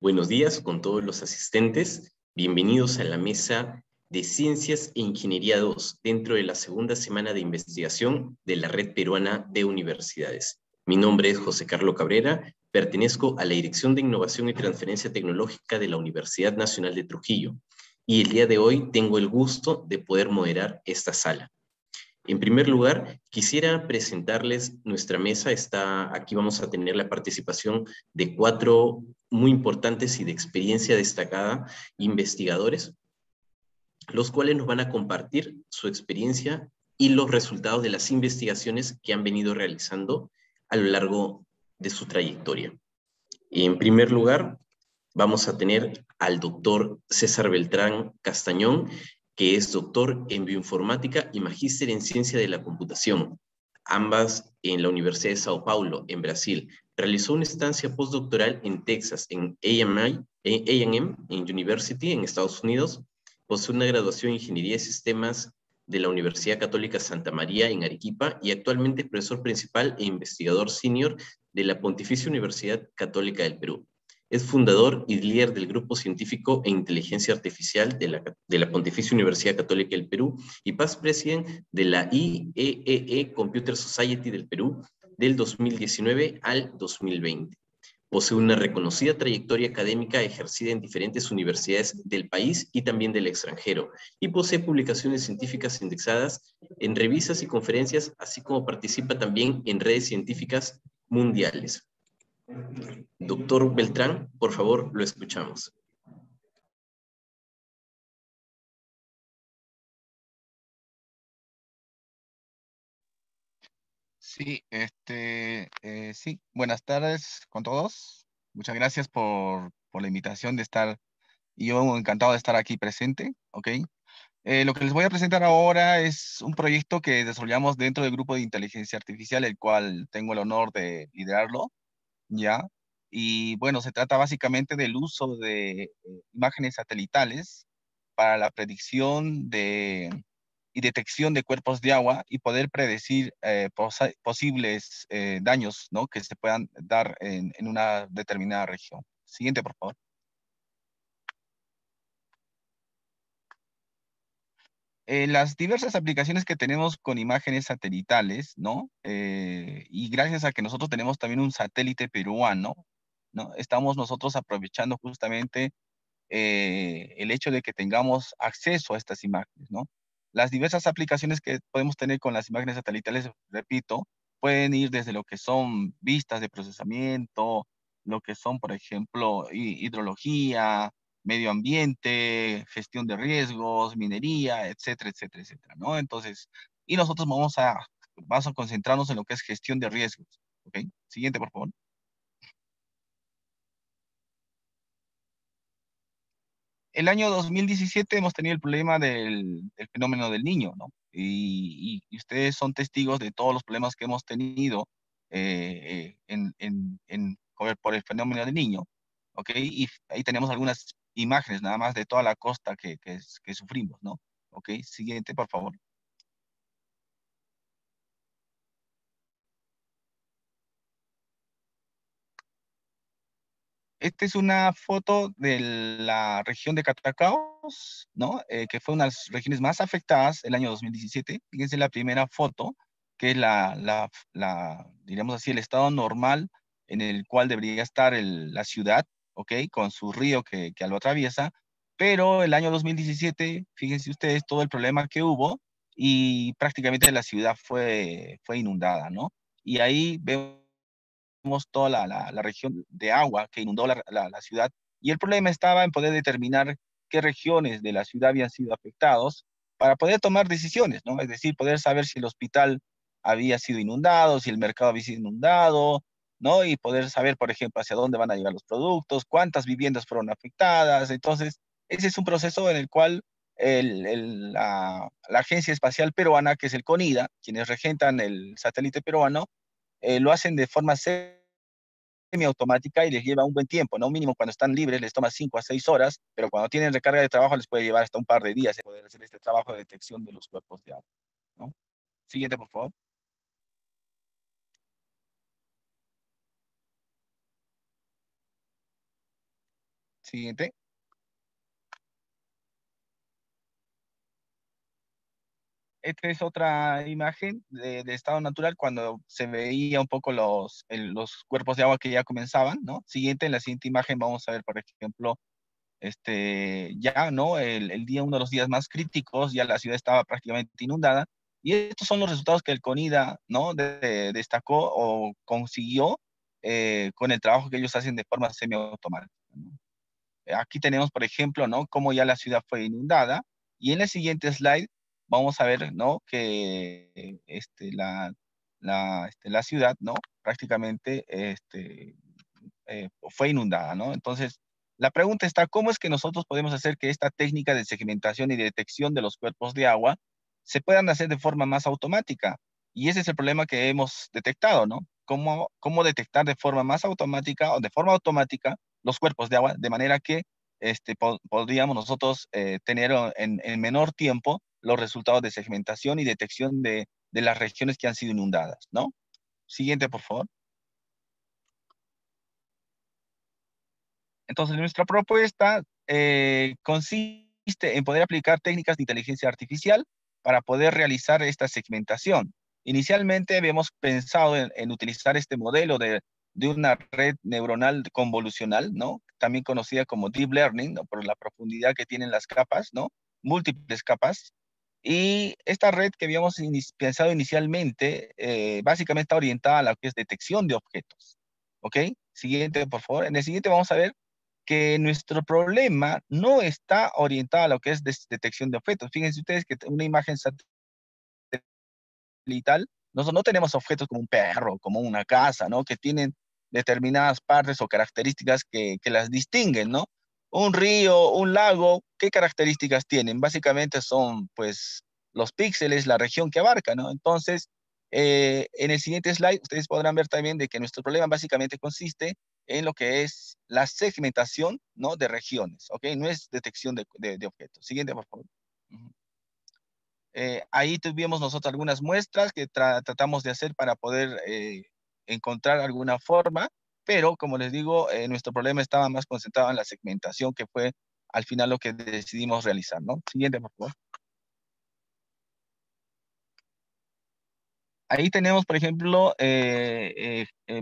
Buenos días con todos los asistentes. Bienvenidos a la mesa de Ciencias e Ingeniería 2 dentro de la segunda semana de investigación de la Red Peruana de Universidades. Mi nombre es José Carlos Cabrera, pertenezco a la Dirección de Innovación y Transferencia Tecnológica de la Universidad Nacional de Trujillo y el día de hoy tengo el gusto de poder moderar esta sala. En primer lugar, quisiera presentarles nuestra mesa. Aquí vamos a tener la participación de 4 muy importantes y de experiencia destacada investigadores, los cuales nos van a compartir su experiencia y los resultados de las investigaciones que han venido realizando a lo largo de su trayectoria. En primer lugar, vamos a tener al doctor César Beltrán Castañón, que es doctor en bioinformática y magíster en ciencia de la computación, ambas en la Universidad de Sao Paulo, en Brasil. Realizó una estancia postdoctoral en Texas, en A&M University, en Estados Unidos. Posee una graduación en Ingeniería de Sistemas de la Universidad Católica Santa María en Arequipa y actualmente es profesor principal e investigador senior de la Pontificia Universidad Católica del Perú. Es fundador y líder del Grupo Científico e Inteligencia Artificial de la Pontificia Universidad Católica del Perú y past president de la IEEE Computer Society del Perú del 2019 al 2020. Posee una reconocida trayectoria académica ejercida en diferentes universidades del país y también del extranjero, y posee publicaciones científicas indexadas en revistas y conferencias, así como participa también en redes científicas mundiales. Doctor Beltrán, por favor, lo escuchamos. Sí, sí, buenas tardes con todos. Muchas gracias por la invitación de estar, y yo encantado de estar aquí presente, ¿ok? Lo que les voy a presentar ahora es un proyecto que desarrollamos dentro del grupo de inteligencia artificial, el cual tengo el honor de liderarlo, ¿ya? Y bueno, se trata básicamente del uso de imágenes satelitales para la predicción y detección de cuerpos de agua y poder predecir posibles daños, ¿no?, que se puedan dar en una determinada región. Siguiente, por favor. Las diversas aplicaciones que tenemos con imágenes satelitales, ¿no? Y gracias a que nosotros tenemos también un satélite peruano, ¿no? Estamos nosotros aprovechando justamente el hecho de que tengamos acceso a estas imágenes, ¿no? Las diversas aplicaciones que podemos tener con las imágenes satelitales, repito, pueden ir desde lo que son vistas de procesamiento, lo que son, por ejemplo, hidrología, medio ambiente, gestión de riesgos, minería, etcétera, etcétera, etcétera, ¿no? Entonces, y nosotros vamos a concentrarnos en lo que es gestión de riesgos, ¿ok? Siguiente, por favor. El año 2017 hemos tenido el problema del fenómeno del Niño, ¿no? Y ustedes son testigos de todos los problemas que hemos tenido por el fenómeno del Niño, ¿ok? Y ahí tenemos algunas imágenes nada más de toda la costa que sufrimos, ¿no? ¿Ok? Siguiente, por favor. Esta es una foto de la región de Catacaos, ¿no? Que fue una de las regiones más afectadas el año 2017. Fíjense la primera foto, que es diríamos así, el estado normal en el cual debería estar la ciudad, ¿ok? Con su río que lo atraviesa. Pero el año 2017, fíjense ustedes todo el problema que hubo y prácticamente la ciudad fue inundada, ¿no? Y ahí vemos toda la región de agua que inundó la ciudad, y el problema estaba en poder determinar qué regiones de la ciudad habían sido afectados para poder tomar decisiones, ¿no? Es decir, poder saber si el hospital había sido inundado, si el mercado había sido inundado, ¿no? Y poder saber, por ejemplo, hacia dónde van a llegar los productos, cuántas viviendas fueron afectadas. Entonces, ese es un proceso en el cual la Agencia Espacial Peruana, que es el CONIDA, quienes regentan el satélite peruano, lo hacen de forma semiautomática y les lleva un buen tiempo, ¿no? Mínimo cuando están libres les toma 5 a 6 horas, pero cuando tienen recarga de trabajo les puede llevar hasta un par de días poder hacer este trabajo de detección de los cuerpos de agua, ¿no? Siguiente, por favor. Siguiente. Esta es otra imagen de estado natural cuando se veía un poco los cuerpos de agua que ya comenzaban, ¿no? Siguiente, en la siguiente imagen vamos a ver, por ejemplo, ya, ¿no? El día, uno de los días más críticos, ya la ciudad estaba prácticamente inundada. Y estos son los resultados que el CONIDA, ¿no? Destacó o consiguió con el trabajo que ellos hacen de forma semiautomática, ¿no? Aquí tenemos, por ejemplo, ¿no? Cómo ya la ciudad fue inundada. Y en el siguiente slide vamos a ver, ¿no? Que la ciudad, ¿no? Prácticamente fue inundada, ¿no? Entonces, la pregunta está, ¿cómo es que nosotros podemos hacer que esta técnica de segmentación y de detección de los cuerpos de agua se puedan hacer de forma más automática? Y ese es el problema que hemos detectado, ¿no? ¿Cómo detectar de forma más automática o de forma automática los cuerpos de agua de manera que podríamos nosotros tener en menor tiempo los resultados de segmentación y detección de las regiones que han sido inundadas, ¿no? Siguiente, por favor. Entonces, nuestra propuesta consiste en poder aplicar técnicas de inteligencia artificial para poder realizar esta segmentación. Inicialmente habíamos pensado en utilizar este modelo de una red neuronal convolucional, ¿no? También conocida como deep learning, ¿no? Por la profundidad que tienen las capas, ¿no? Múltiples capas. Y esta red que habíamos pensado inicialmente, básicamente está orientada a lo que es detección de objetos. ¿Ok? Siguiente, por favor. En el siguiente vamos a ver que nuestro problema no está orientado a lo que es detección de objetos. Fíjense ustedes que una imagen satelital, nosotros no tenemos objetos como un perro, como una casa, ¿no? Que tienen determinadas partes o características que las distinguen, ¿no? Un río, un lago, ¿qué características tienen? Básicamente son, pues, los píxeles, la región que abarca, ¿no? Entonces, en el siguiente slide, ustedes podrán ver también de que nuestro problema básicamente consiste en lo que es la segmentación, ¿no? De regiones, ¿ok? No es detección de objetos. Siguiente, por favor. Ujú. Ahí tuvimos nosotros algunas muestras que tratamos de hacer para poder encontrar alguna forma, pero como les digo, nuestro problema estaba más concentrado en la segmentación, que fue al final lo que decidimos realizar, ¿no? Siguiente, por favor. Ahí tenemos, por ejemplo,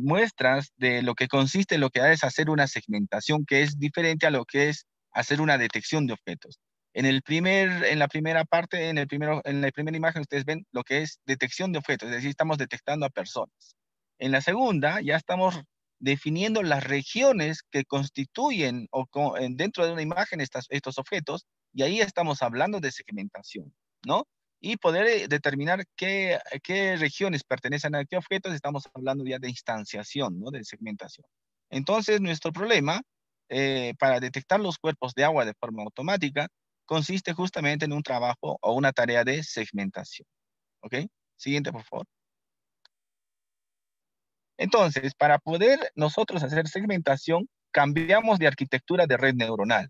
muestras de lo que consiste, lo que es hacer una segmentación, que es diferente a lo que es hacer una detección de objetos. En la primera parte, en la primera imagen, ustedes ven lo que es detección de objetos, es decir, estamos detectando a personas. En la segunda, ya estamos definiendo las regiones que constituyen dentro de una imagen estos objetos, y ahí estamos hablando de segmentación, ¿no? Y poder determinar qué regiones pertenecen a qué objetos, estamos hablando ya de instanciación, ¿no? De segmentación. Entonces, nuestro problema para detectar los cuerpos de agua de forma automática consiste justamente en un trabajo o una tarea de segmentación. ¿Ok? Siguiente, por favor. Entonces, para poder nosotros hacer segmentación, cambiamos de arquitectura de red neuronal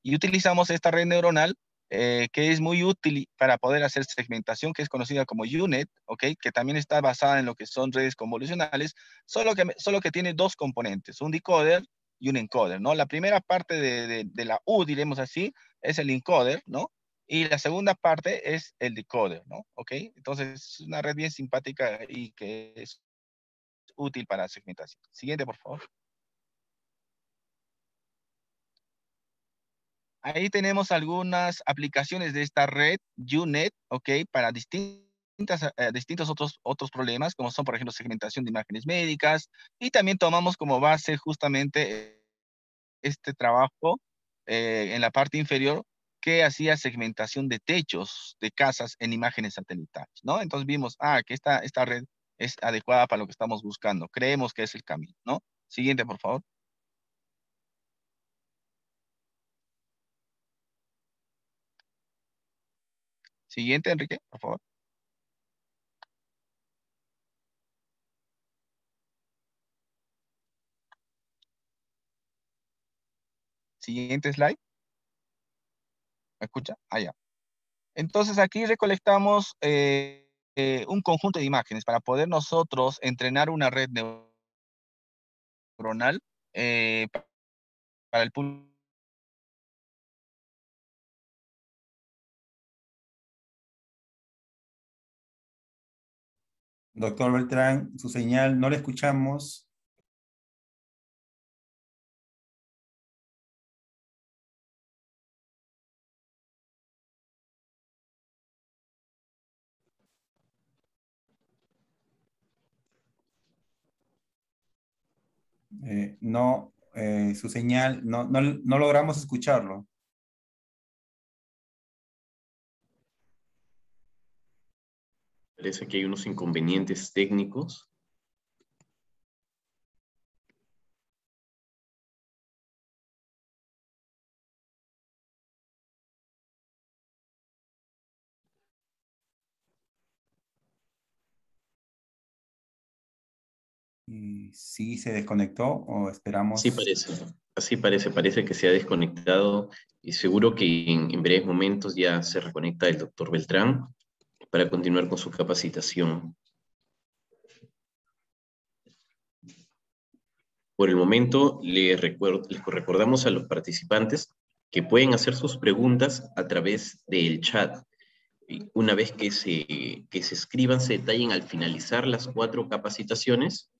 y utilizamos esta red neuronal que es muy útil para poder hacer segmentación, que es conocida como UNet, ¿ok? Que también está basada en lo que son redes convolucionales, solo que tiene dos componentes, un decoder y un encoder, ¿no? La primera parte de la U, diremos así, es el encoder, ¿no? Y la segunda parte es el decoder, ¿no? ¿Ok? Entonces, es una red bien simpática y que es útil para segmentación. Siguiente, por favor. Ahí tenemos algunas aplicaciones de esta red, UNet, ¿ok? Para distintos otros problemas, como son, por ejemplo, segmentación de imágenes médicas, y también tomamos como base justamente este trabajo en la parte inferior que hacía segmentación de techos de casas en imágenes satelitales, ¿no? Entonces vimos, que esta red es adecuada para lo que estamos buscando. Creemos que es el camino, ¿no? Siguiente, por favor. Siguiente, Enrique, por favor. Siguiente slide. ¿Me escucha? Ya. Entonces aquí recolectamos un conjunto de imágenes para poder nosotros entrenar una red neuronal para el público Doctor Beltrán, su señal no le escuchamos. No, su señal, no logramos escucharlo. Parece que hay unos inconvenientes técnicos. Y sí se desconectó o Sí esperamos. parece, así parece que se ha desconectado y seguro que en breves momentos ya se reconecta el doctor Beltrán para continuar con su capacitación. Por el momento, les recordamos a los participantes que pueden hacer sus preguntas a través del chat. Y una vez que se escriban, se detallen al finalizar las 4 capacitaciones,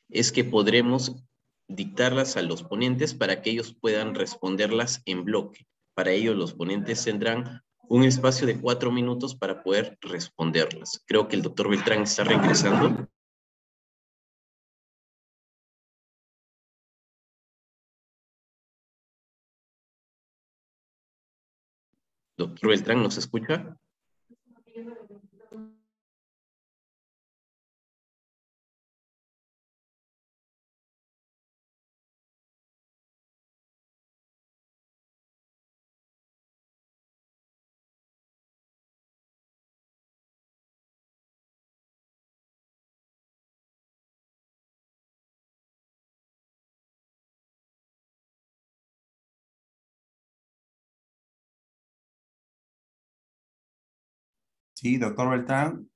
es que podremos dictarlas a los ponentes para que ellos puedan responderlas en bloque. Para ello, los ponentes tendrán un espacio de 4 minutos para poder responderlas. Creo que el doctor Beltrán está regresando. Doctor Beltrán, ¿nos escucha? Sí, doctor Beltrán,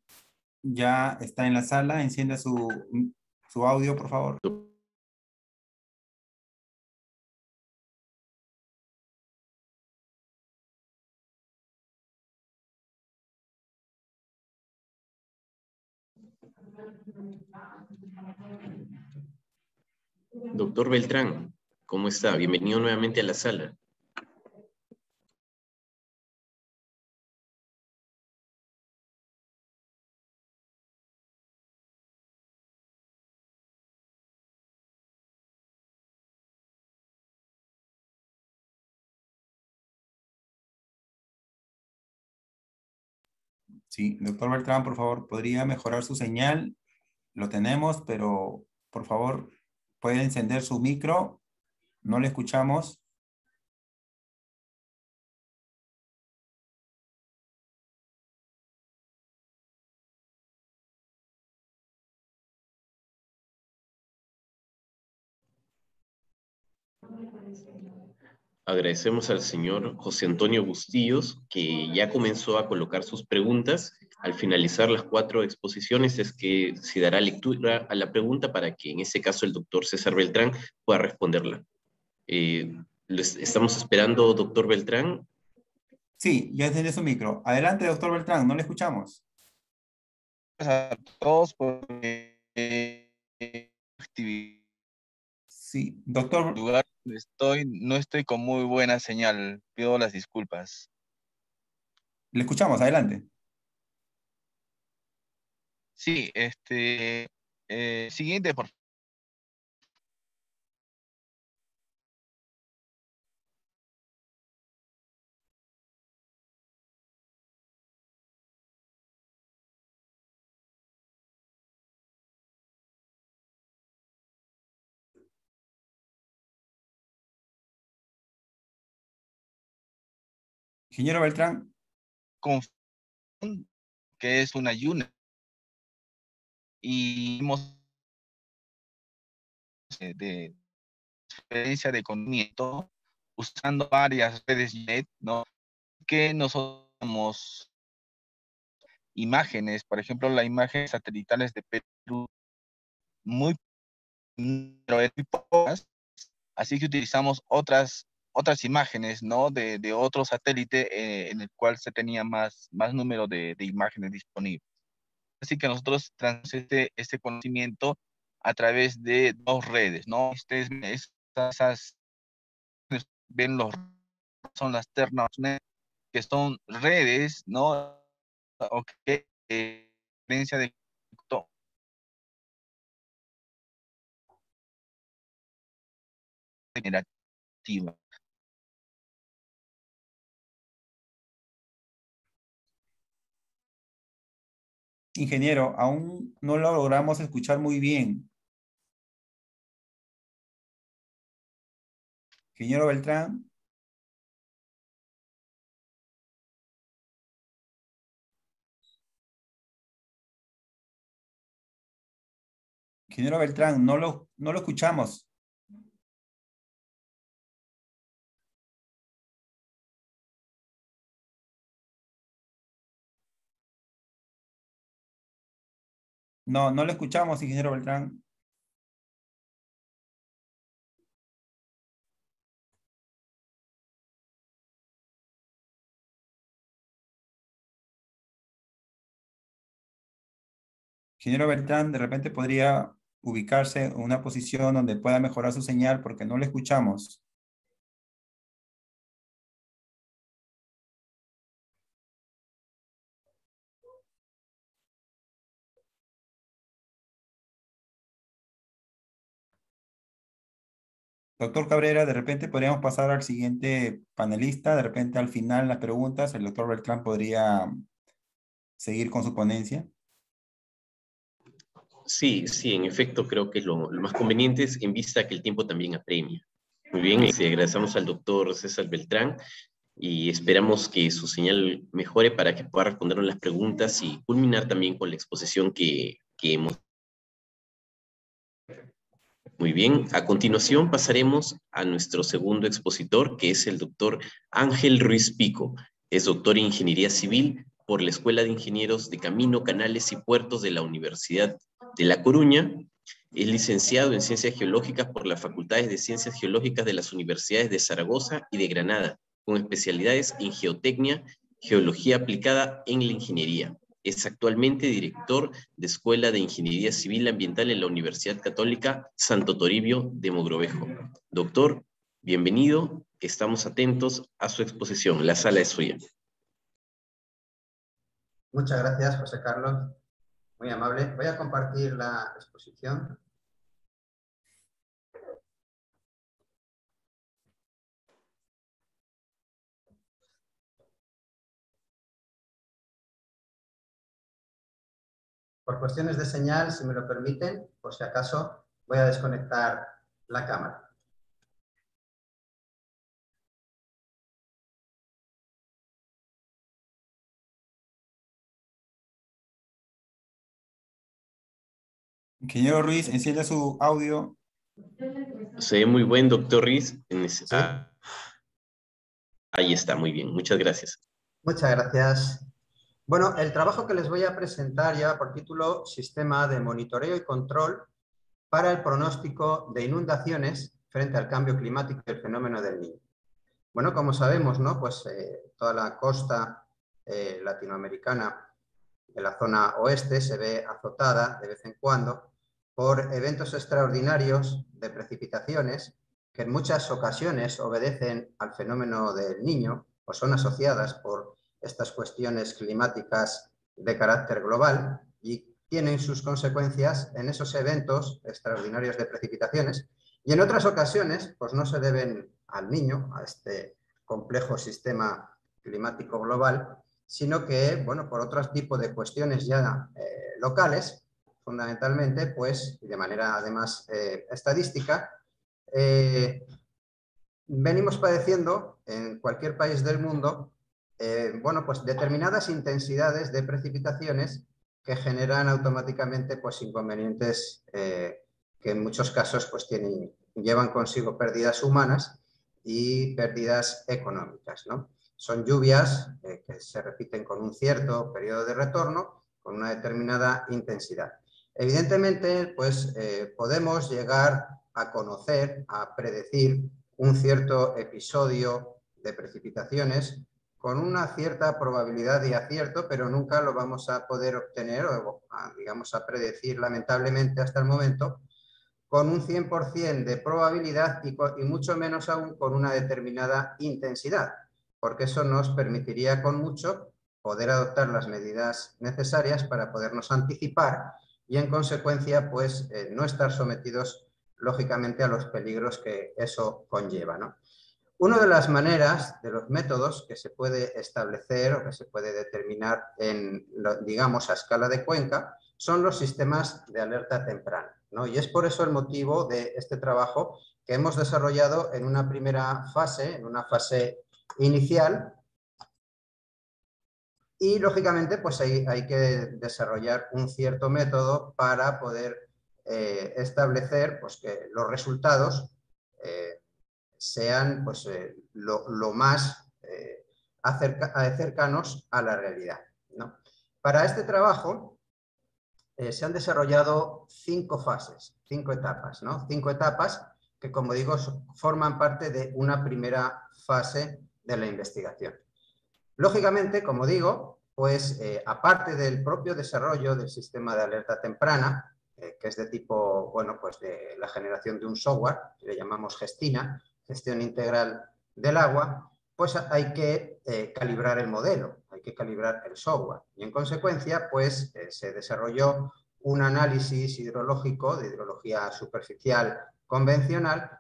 ya está en la sala. Encienda su audio, por favor. Doctor Beltrán, ¿cómo está? Bienvenido nuevamente a la sala. Sí, doctor Beltrán, por favor, ¿podría mejorar su señal? Lo tenemos, pero por favor, puede encender su micro. No le escuchamos. Agradecemos al señor José Antonio Bustillos, que ya comenzó a colocar sus preguntas. Al finalizar las 4 exposiciones es que se dará lectura a la pregunta para que en este caso el doctor César Beltrán pueda responderla. Estamos esperando, doctor Beltrán. Sí, ya encendió su micro. Adelante, doctor Beltrán, no le escuchamos. Gracias a todos por actividad. Sí, doctor, Lugar donde estoy, no estoy con muy buena señal. Pido las disculpas. le escuchamos, adelante. Sí, siguiente, por favor. Ingeniero Beltrán. Que es una ayuna y hemos de experiencia de conocimiento usando varias redes net, ¿no? Que nosotros tenemos imágenes, por ejemplo, las imágenes satelitales de Perú, muy, pero muy pocas, así que utilizamos otras imágenes, ¿no? De otro satélite en el cual se tenía más número de imágenes disponibles. así que nosotros transmitimos este conocimiento a través de dos redes, ¿no? Esas ven son las ternas, que son redes, ¿no? O que diferencia de generativa. Ingeniero, aún no lo logramos escuchar muy bien. Ingeniero Beltrán. Ingeniero Beltrán, no lo escuchamos. No lo escuchamos, ingeniero Beltrán. Ingeniero Beltrán, de repente podría ubicarse en una posición donde pueda mejorar su señal porque no le escuchamos. Doctor Cabrera, de repente podríamos pasar al siguiente panelista. De repente al final las preguntas, el doctor Beltrán podría seguir con su ponencia. Sí, sí, en efecto, creo que lo más conveniente es en vista que el tiempo también apremia. Muy bien, agradecemos al doctor César Beltrán y esperamos que su señal mejore para que pueda respondernos las preguntas y culminar también con la exposición que hemos. Muy bien, a continuación pasaremos a nuestro segundo expositor, que es el doctor Ángel Ruiz Pico. Es doctor en Ingeniería Civil por la Escuela de Ingenieros de Camino, Canales y Puertos de la Universidad de La Coruña. Es licenciado en Ciencias Geológicas por las Facultades de Ciencias Geológicas de las Universidades de Zaragoza y de Granada, con especialidades en Geotecnia, Geología aplicada en la Ingeniería. Es actualmente director de Escuela de Ingeniería Civil Ambiental en la Universidad Católica Santo Toribio de Mogrovejo. Doctor, bienvenido. Estamos atentos a su exposición. La sala es suya. Muchas gracias, José Carlos. Muy amable. Voy a compartir la exposición. Por cuestiones de señal, si me lo permiten, por si acaso, voy a desconectar la cámara. Ingeniero Ruiz, encienda su audio. Se ve muy buen, doctor Ruiz. ¿Sí? Ahí está, muy bien. Muchas gracias. Muchas gracias. Bueno, el trabajo que les voy a presentar lleva por título Sistema de monitoreo y control para el pronóstico de inundaciones frente al cambio climático y el fenómeno del Niño. Bueno, como sabemos, ¿no? Pues toda la costa latinoamericana de la zona oeste se ve azotada de vez en cuando por eventos extraordinarios de precipitaciones que en muchas ocasiones obedecen al fenómeno del Niño o son asociadas por estas cuestiones climáticas de carácter global y tienen sus consecuencias en esos eventos extraordinarios de precipitaciones y en otras ocasiones pues no se deben al Niño, a este complejo sistema climático global, sino que, bueno, por otro tipo de cuestiones ya locales, fundamentalmente, pues, de manera además estadística, venimos padeciendo en cualquier país del mundo, bueno, pues determinadas intensidades de precipitaciones que generan automáticamente pues inconvenientes que en muchos casos pues llevan consigo pérdidas humanas y pérdidas económicas, ¿no? Son lluvias que se repiten con un cierto periodo de retorno, con una determinada intensidad. Evidentemente, pues podemos llegar a conocer, a predecir un cierto episodio de precipitaciones con una cierta probabilidad de acierto, pero nunca lo vamos a poder obtener o, digamos, a predecir lamentablemente hasta el momento, con un 100% de probabilidad y mucho menos aún con una determinada intensidad, porque eso nos permitiría con mucho poder adoptar las medidas necesarias para podernos anticipar y en consecuencia pues no estar sometidos lógicamente a los peligros que eso conlleva, ¿no? Una de las maneras, de los métodos que se puede establecer o que se puede determinar en, digamos, a escala de cuenca, son los sistemas de alerta temprana, ¿no? Y es por eso el motivo de este trabajo que hemos desarrollado en una primera fase, en una fase inicial, y lógicamente pues hay que desarrollar un cierto método para poder establecer pues, que los resultados sean pues, lo más cercanos a la realidad, ¿no? Para este trabajo se han desarrollado 5 fases, 5 etapas, ¿no? 5 etapas que, como digo, forman parte de una primera fase de la investigación. Lógicamente, como digo, pues aparte del propio desarrollo del sistema de alerta temprana, que es de tipo, bueno, pues de la generación de un software, que le llamamos Gestina, gestión integral del agua, pues hay que calibrar el modelo, hay que calibrar el software. Y en consecuencia, pues se desarrolló un análisis hidrológico de hidrología superficial convencional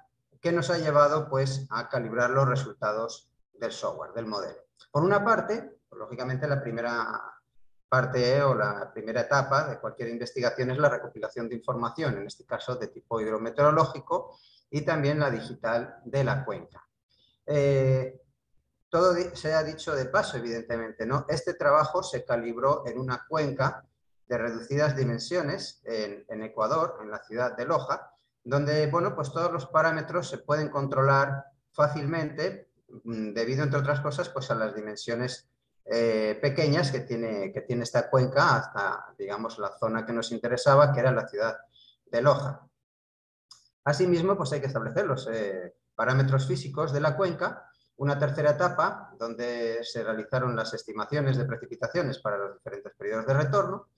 que nos ha llevado pues a calibrar los resultados del software, del modelo. Por una parte, pues, lógicamente la primera parte o la primera etapa de cualquier investigación es la recopilación de información, en este caso de tipo hidrometeorológico, y también la digital de la cuenca. Todo se ha dicho de paso, evidentemente, ¿no? Este trabajo se calibró en una cuenca de reducidas dimensiones en Ecuador, en la ciudad de Loja, donde, bueno, pues todos los parámetros se pueden controlar fácilmente, debido, entre otras cosas, pues a las dimensiones pequeñas que tiene esta cuenca hasta, digamos, la zona que nos interesaba, que era la ciudad de Loja. Asimismo, pues hay que establecer los parámetros físicos de la cuenca. Una tercera etapa, donde se realizaron las estimaciones de precipitaciones para los diferentes periodos de retorno.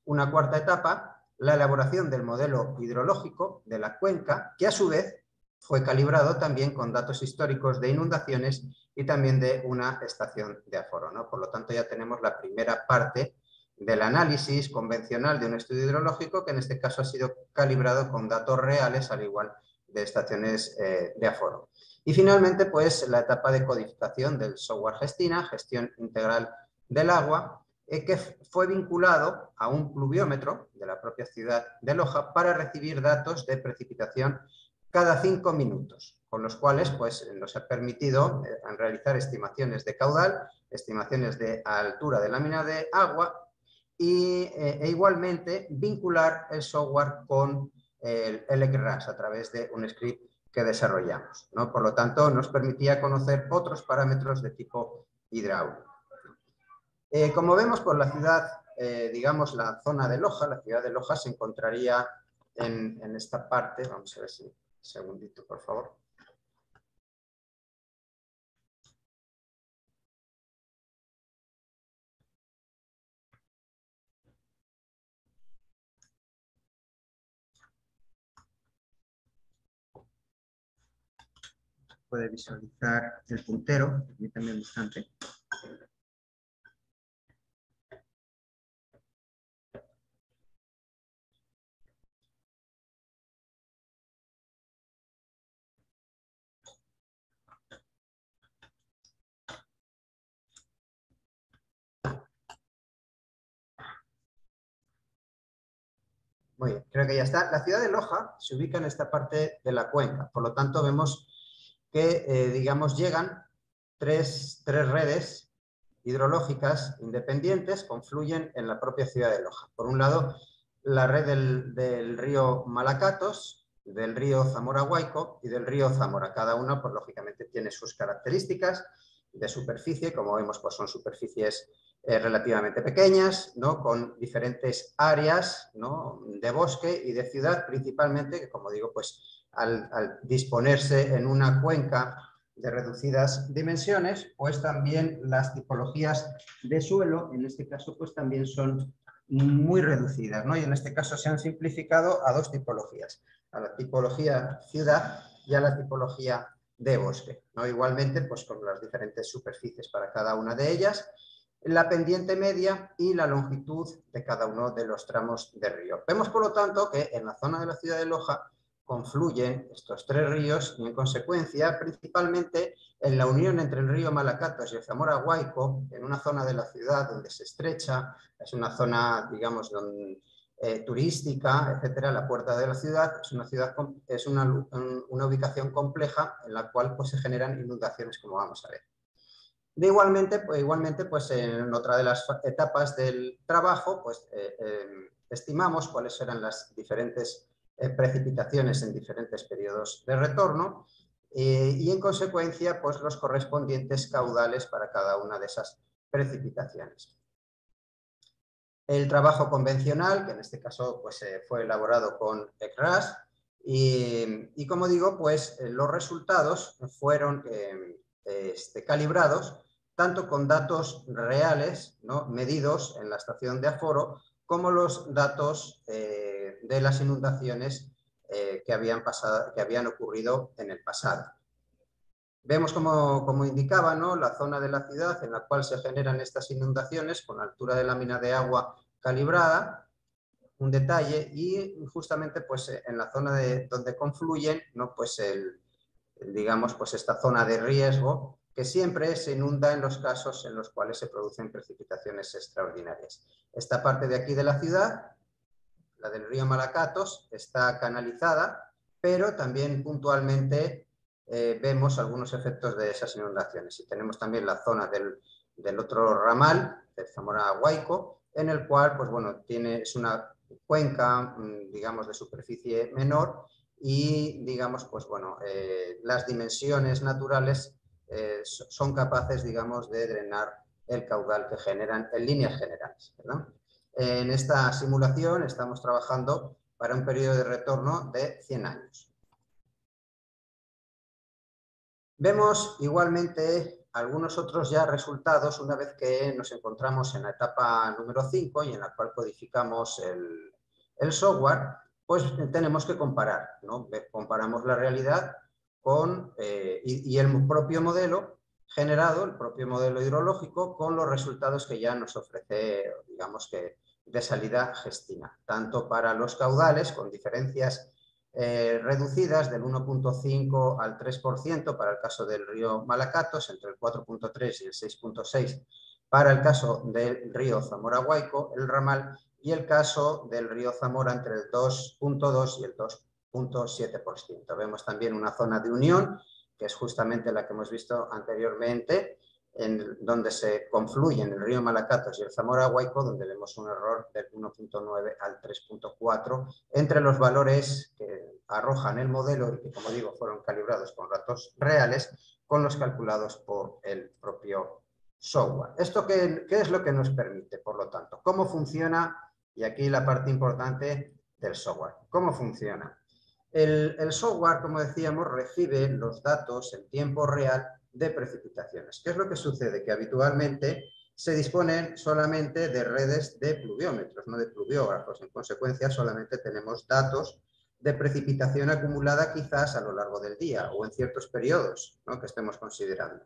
Una cuarta etapa, la elaboración del modelo hidrológico de la cuenca, que a su vez fue calibrado también con datos históricos de inundaciones y también de una estación de aforo, ¿no? Por lo tanto, ya tenemos la primera parte del análisis convencional de un estudio hidrológico, que en este caso ha sido calibrado con datos reales, al igual de estaciones de aforo. Y finalmente, pues, la etapa de codificación del software Gestina, gestión integral del agua, que fue vinculado a un pluviómetro de la propia ciudad de Loja para recibir datos de precipitación cada 5 minutos, con los cuales pues, nos ha permitido realizar estimaciones de caudal, estimaciones de altura de lámina de agua e igualmente vincular el software con el LCRAS a través de un script que desarrollamos, ¿no? Por lo tanto, nos permitía conocer otros parámetros de tipo hidráulico. Como vemos, por la ciudad, digamos, la zona de Loja, la ciudad de Loja se encontraría en esta parte. Vamos a ver si... Un segundito, por favor. Puede visualizar el puntero, permítanme un instante. Muy bien, creo que ya está. La ciudad de Loja se ubica en esta parte de la cuenca, por lo tanto vemos que, digamos, llegan tres redes hidrológicas independientes, confluyen en la propia ciudad de Loja. Por un lado, la red del río Malacatos, del río Zamora-Huayco y del río Zamora. Cada uno, pues, lógicamente, tiene sus características de superficie. Como vemos, pues, son superficies relativamente pequeñas, ¿no? Con diferentes áreas, ¿no? De bosque y de ciudad principalmente, que, como digo, pues al disponerse en una cuenca de reducidas dimensiones, pues también las tipologías de suelo, en este caso, pues también son muy reducidas, ¿no? Y en este caso se han simplificado a dos tipologías, a la tipología ciudad y a la tipología de bosque, ¿no? Igualmente, pues con las diferentes superficies para cada una de ellas, la pendiente media y la longitud de cada uno de los tramos de río. Vemos, por lo tanto, que en la zona de la ciudad de Loja confluyen estos tres ríos y, en consecuencia, principalmente en la unión entre el río Malacatos y el Zamora Guaico, en una zona de la ciudad donde se estrecha, es una zona, digamos, turística, etcétera, la puerta de la ciudad, es una ubicación compleja en la cual pues, se generan inundaciones, como vamos a ver. Igualmente, pues en otra de las etapas del trabajo, pues estimamos cuáles eran las diferentes precipitaciones en diferentes periodos de retorno y en consecuencia pues los correspondientes caudales para cada una de esas precipitaciones. El trabajo convencional, que en este caso pues, fue elaborado con ECRAS y como digo, pues los resultados fueron calibrados tanto con datos reales, ¿no?, medidos en la estación de aforo, como los datos de las inundaciones que habían ocurrido en el pasado. Vemos como indicaba, ¿no?, la zona de la ciudad en la cual se generan estas inundaciones con la altura de lámina de agua calibrada, un detalle, y justamente pues, en la zona donde confluyen, ¿no?, pues digamos, pues esta zona de riesgo que siempre se inunda en los casos en los cuales se producen precipitaciones extraordinarias. Esta parte de aquí de la ciudad, la del río Malacatos, está canalizada, pero también puntualmente vemos algunos efectos de esas inundaciones. Y tenemos también la zona del otro ramal, del Zamora Guaico, en el cual, pues bueno, es una cuenca, digamos, de superficie menor y, digamos, pues bueno, las dimensiones naturales son capaces, digamos, de drenar el caudal que generan en líneas generales, ¿verdad? En esta simulación estamos trabajando para un periodo de retorno de 100 años. Vemos igualmente algunos otros ya resultados una vez que nos encontramos en la etapa número 5 y en la cual codificamos el software, pues tenemos que comparar, ¿no? Comparamos la realidad y el propio modelo generado, el propio modelo hidrológico, con los resultados que ya nos ofrece, digamos que de salida Gestina, tanto para los caudales con diferencias reducidas del 1,5 al 3% para el caso del río Malacatos, entre el 4,3 y el 6,6 para el caso del río Zamora Guaico, el ramal, y el caso del río Zamora entre el 2,2 y el 2,7%. Vemos también una zona de unión, que es justamente la que hemos visto anteriormente, donde se confluyen el río Malacatos y el Zamora Guaico, donde vemos un error del 1,9 al 3,4 entre los valores que arrojan el modelo y que, como digo, fueron calibrados con datos reales, con los calculados por el propio software. ¿Esto qué es lo que nos permite, por lo tanto? ¿Cómo funciona? Y aquí la parte importante del software. ¿Cómo funciona? El software, como decíamos, recibe los datos en tiempo real de precipitaciones. ¿Qué es lo que sucede? Que habitualmente se disponen solamente de redes de pluviómetros, no de pluviógrafos. En consecuencia, solamente tenemos datos de precipitación acumulada quizás a lo largo del día o en ciertos periodos, ¿no?, que estemos considerando.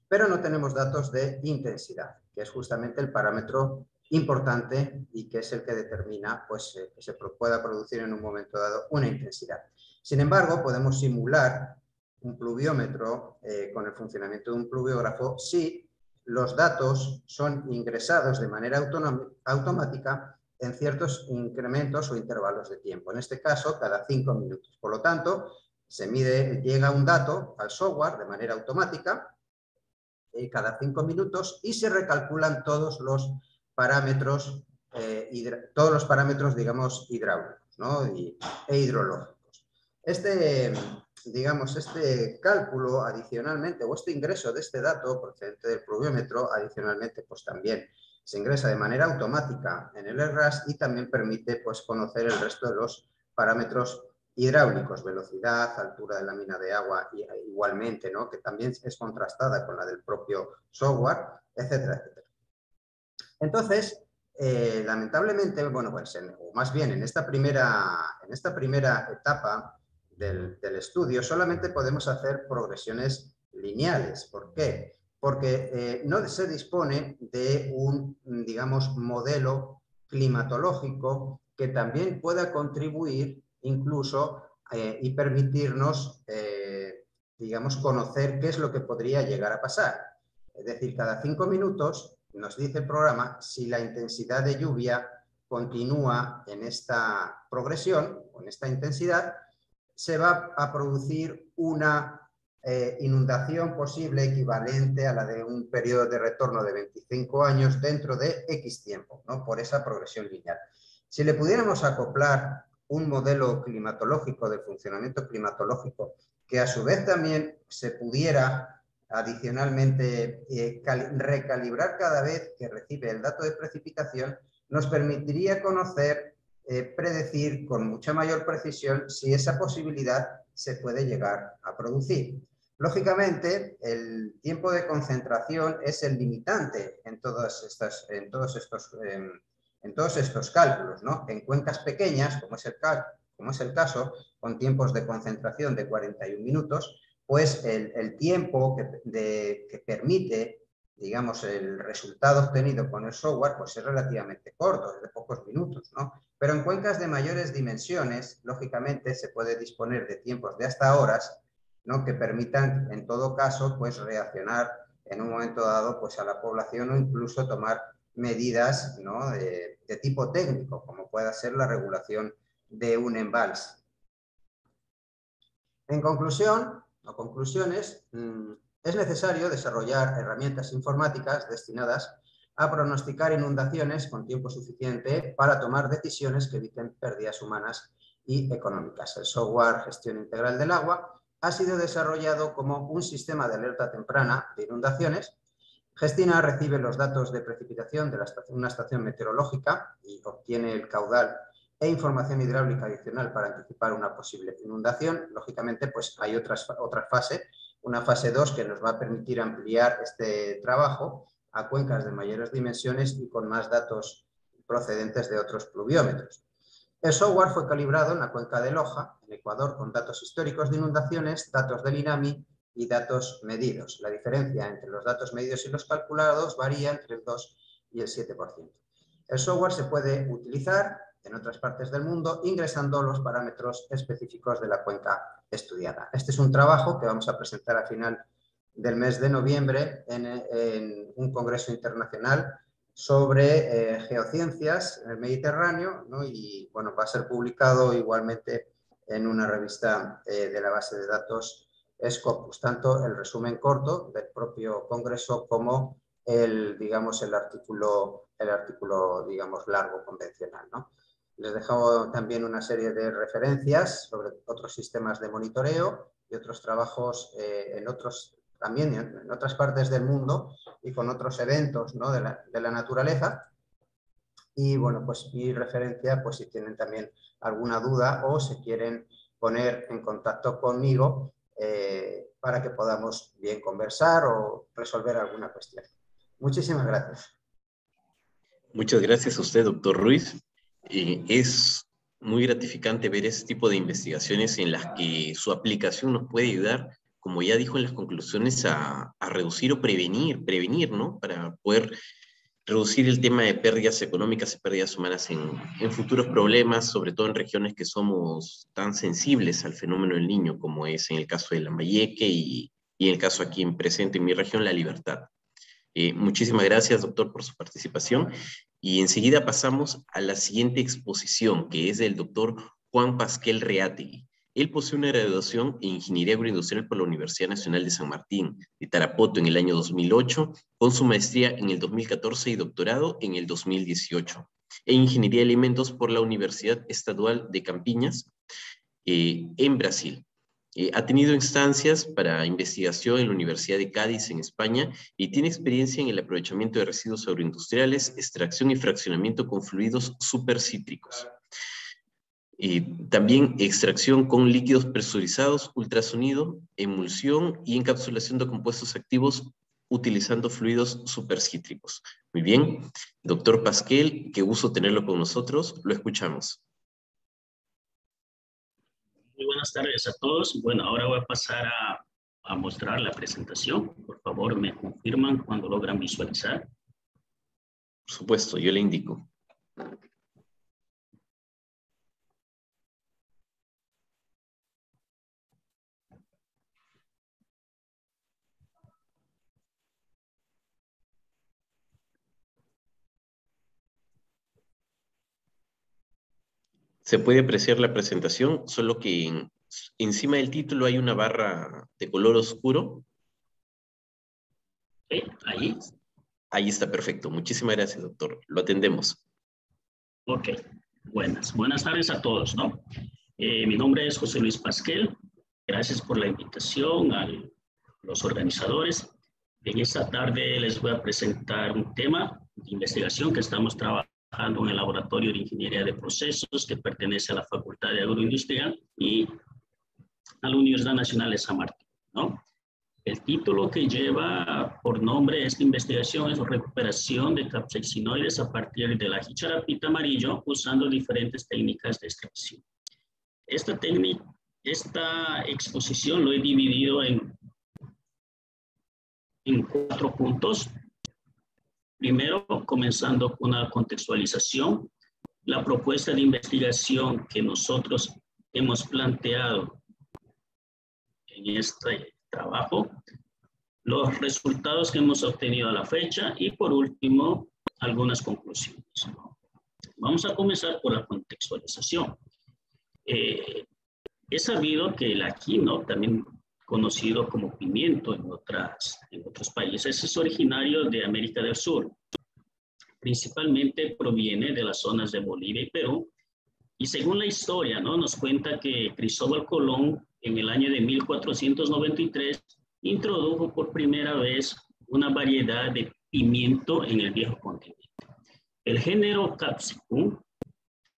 Pero no tenemos datos de intensidad, que es justamente el parámetro importante y que es el que determina pues, que se pueda producir en un momento dado una intensidad. Sin embargo, podemos simular un pluviómetro con el funcionamiento de un pluviógrafo si los datos son ingresados de manera automática en ciertos incrementos o intervalos de tiempo. En este caso, cada 5 minutos. Por lo tanto, llega un dato al software de manera automática cada 5 minutos y se recalculan todos los parámetros, digamos, hidráulicos, ¿no?, e hidrológicos. Este cálculo adicionalmente, o este ingreso de este dato procedente del pluviómetro, adicionalmente, pues también se ingresa de manera automática en el ERRAS y también permite pues, conocer el resto de los parámetros hidráulicos, velocidad, altura de la mina de agua, igualmente, ¿no? Que también es contrastada con la del propio software, etcétera, etcétera. Entonces, lamentablemente, bueno, pues o más bien en esta primera etapa del estudio solamente podemos hacer progresiones lineales. ¿Por qué? Porque no se dispone de un, digamos, modelo climatológico que también pueda contribuir incluso y permitirnos, digamos, conocer qué es lo que podría llegar a pasar. Es decir, cada 5 minutos nos dice el programa si la intensidad de lluvia continúa en esta progresión, o en esta intensidad, se va a producir una inundación posible equivalente a la de un periodo de retorno de 25 años dentro de X tiempo, ¿no? Por esa progresión lineal. Si le pudiéramos acoplar un modelo climatológico, de funcionamiento climatológico, que a su vez también se pudiera adicionalmente recalibrar cada vez que recibe el dato de precipitación, nos permitiría conocer, predecir con mucha mayor precisión si esa posibilidad se puede llegar a producir. Lógicamente, el tiempo de concentración es el limitante en todos estos cálculos, ¿no? En cuencas pequeñas, como es el caso, con tiempos de concentración de 41 minutos, pues el tiempo que permite, digamos, el resultado obtenido con el software, pues es relativamente corto, es de pocos minutos, ¿no? Pero en cuencas de mayores dimensiones, lógicamente, se puede disponer de tiempos de hasta horas, ¿no? Que permitan, en todo caso, pues reaccionar en un momento dado, pues a la población, o incluso tomar medidas, ¿no? de tipo técnico, como pueda ser la regulación de un embalse. En conclusión, o conclusiones, es necesario desarrollar herramientas informáticas destinadas a pronosticar inundaciones con tiempo suficiente para tomar decisiones que eviten pérdidas humanas y económicas. El software Gestión Integral del Agua ha sido desarrollado como un sistema de alerta temprana de inundaciones. Gestina recibe los datos de precipitación de una estación meteorológica y obtiene el caudal e información hidráulica adicional para anticipar una posible inundación. Lógicamente, pues hay otra fase, una fase 2, que nos va a permitir ampliar este trabajo a cuencas de mayores dimensiones y con más datos procedentes de otros pluviómetros. El software fue calibrado en la cuenca de Loja, en Ecuador, con datos históricos de inundaciones, datos del INAMI y datos medidos. La diferencia entre los datos medidos y los calculados varía entre el 2 y el 7%. El software se puede utilizar en otras partes del mundo ingresando los parámetros específicos de la cuenca estudiada. Este es un trabajo que vamos a presentar a final del mes de noviembre en un congreso internacional sobre geociencias en el Mediterráneo, ¿no? Y bueno, va a ser publicado igualmente en una revista de la base de datos Scopus, tanto el resumen corto del propio congreso como digamos, el artículo digamos, largo convencional, ¿no? Les dejo también una serie de referencias sobre otros sistemas de monitoreo y otros trabajos también en otras partes del mundo y con otros eventos, ¿no? de la naturaleza. Y bueno, pues mi referencia, pues si tienen también alguna duda o se quieren poner en contacto conmigo para que podamos bien conversar o resolver alguna cuestión. Muchísimas gracias. Muchas gracias a usted, doctor Ruiz. Es muy gratificante ver ese tipo de investigaciones en las que su aplicación nos puede ayudar, como ya dijo en las conclusiones, a reducir o prevenir, ¿no? Para poder reducir el tema de pérdidas económicas y pérdidas humanas en futuros problemas, sobre todo en regiones que somos tan sensibles al fenómeno del Niño, como es en el caso de Lambayeque y en el caso aquí presente en mi región, La Libertad. Muchísimas gracias, doctor, por su participación. Y enseguida pasamos a la siguiente exposición, que es del doctor Juan Pasquel Reátegui. Él posee una graduación en Ingeniería Agroindustrial por la Universidad Nacional de San Martín de Tarapoto en el año 2008, con su maestría en el 2014 y doctorado en el 2018. E Ingeniería de Alimentos por la Universidad Estadual de Campiñas, en Brasil. Ha tenido instancias para investigación en la Universidad de Cádiz, en España, y tiene experiencia en el aprovechamiento de residuos agroindustriales, extracción y fraccionamiento con fluidos supercítricos. También extracción con líquidos presurizados, ultrasonido, emulsión y encapsulación de compuestos activos utilizando fluidos supercítricos. Muy bien. Doctor Pasquel, qué gusto tenerlo con nosotros. Lo escuchamos. Muy buenas tardes a todos. Bueno, ahora voy a pasar a mostrar la presentación. Por favor, me confirman cuando logran visualizar. Por supuesto, yo le indico. Se puede apreciar la presentación, solo que encima del título hay una barra de color oscuro. Ahí. Ahí está, perfecto. Muchísimas gracias, doctor. Lo atendemos. Ok. Buenas tardes a todos, ¿no? Mi nombre es José Luis Pasquel. Gracias por la invitación a los organizadores. En esta tarde les voy a presentar un tema de investigación que estamos trabajando en el Laboratorio de Ingeniería de Procesos que pertenece a la Facultad de Agroindustrial y a la Universidad Nacional de San Martín, ¿no? El título que lleva por nombre esta investigación es recuperación de capsaicinoides a partir de la jicharapita amarillo usando diferentes técnicas de extracción. Esta exposición lo he dividido en 4 puntos. Primero, comenzando con una contextualización, la propuesta de investigación que nosotros hemos planteado en este trabajo, los resultados que hemos obtenido a la fecha y, por último, algunas conclusiones. Vamos a comenzar por la contextualización. He sabido que el quino, también conocido como pimiento en otros países, es originario de América del Sur. Principalmente proviene de las zonas de Bolivia y Perú. Y según la historia, ¿no? Nos cuenta que Cristóbal Colón, en el año de 1493, introdujo por primera vez una variedad de pimiento en el viejo continente. El género Capsicum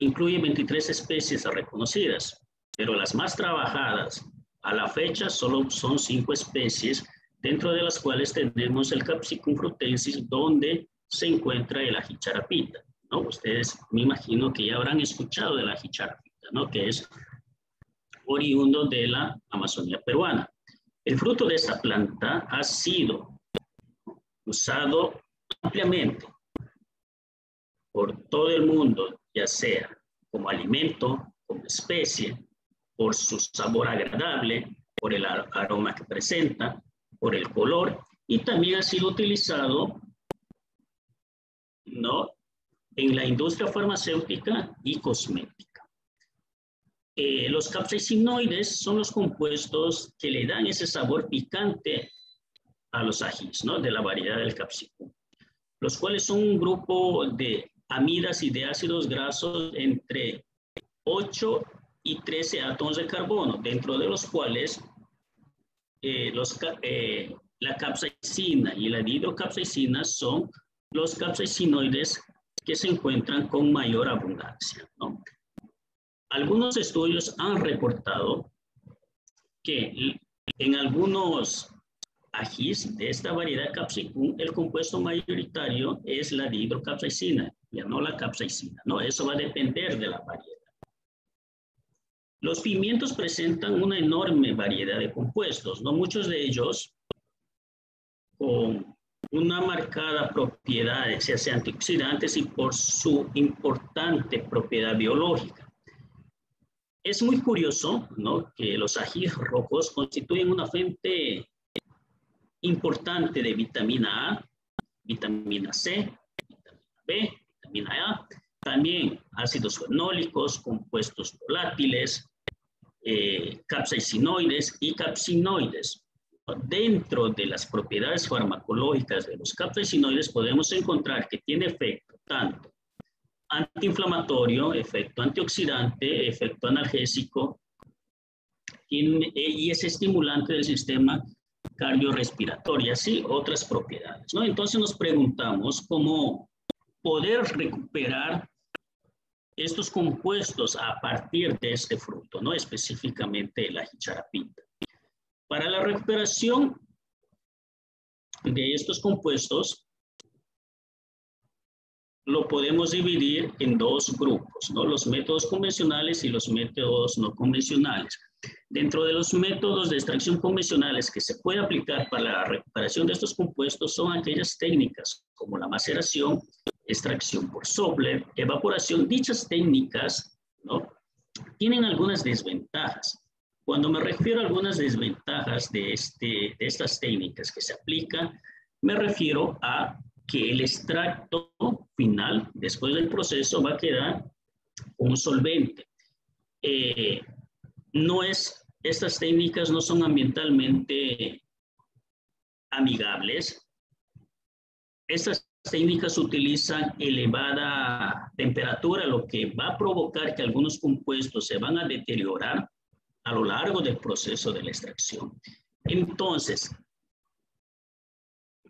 incluye 23 especies reconocidas, pero las más trabajadas a la fecha solo son 5 especies, dentro de las cuales tenemos el Capsicum frutensis, donde se encuentra el jicharapita, ¿no? Ustedes me imagino que ya habrán escuchado de la jicharapita, ¿no? Que es oriundo de la Amazonía peruana. El fruto de esta planta ha sido usado ampliamente por todo el mundo, ya sea como alimento, como especie, por su sabor agradable, por el aroma que presenta, por el color, y también ha sido utilizado, ¿no?, en la industria farmacéutica y cosmética. Los capsaicinoides son los compuestos que le dan ese sabor picante a los ajís, ¿no?, de la variedad del capsicum, los cuales son un grupo de amidas y de ácidos grasos entre 8 y 13 átomos de carbono, dentro de los cuales la capsaicina y la dihidrocapsaicina son los capsaicinoides que se encuentran con mayor abundancia, ¿no? Algunos estudios han reportado que en algunos ajís de esta variedad capsicum, el compuesto mayoritario es la dihidrocapsaicina, ya no la capsaicina, ¿no? Eso va a depender de la variedad. Los pimientos presentan una enorme variedad de compuestos, ¿no? Muchos de ellos con una marcada propiedad, se hace antioxidantes y por su importante propiedad biológica. Es muy curioso, ¿no?, que los ajíes rojos constituyen una fuente importante de vitamina A, vitamina C, vitamina B, vitamina A, también ácidos fenólicos, compuestos volátiles, capsaicinoides y capsinoides. Dentro de las propiedades farmacológicas de los capsaicinoides podemos encontrar que tiene efecto tanto antiinflamatorio, efecto antioxidante, efecto analgésico, y es estimulante del sistema cardiorrespiratorio, así otras propiedades, ¿no? Entonces nos preguntamos cómo poder recuperar estos compuestos a partir de este fruto, ¿no? Específicamente la jicharapita. Para la recuperación de estos compuestos, lo podemos dividir en dos grupos, ¿no? Los métodos convencionales y los métodos no convencionales. Dentro de los métodos de extracción convencionales que se puede aplicar para la recuperación de estos compuestos son aquellas técnicas como la maceración, extracción por sopler, evaporación. Dichas técnicas, ¿no?, tienen algunas desventajas. Cuando me refiero a algunas desventajas de estas técnicas que se aplican, me refiero a que el extracto final, después del proceso, va a quedar un solvente. Estas técnicas no son ambientalmente amigables. Estas técnicas utilizan elevada temperatura, lo que va a provocar que algunos compuestos se van a deteriorar a lo largo del proceso de la extracción. Entonces,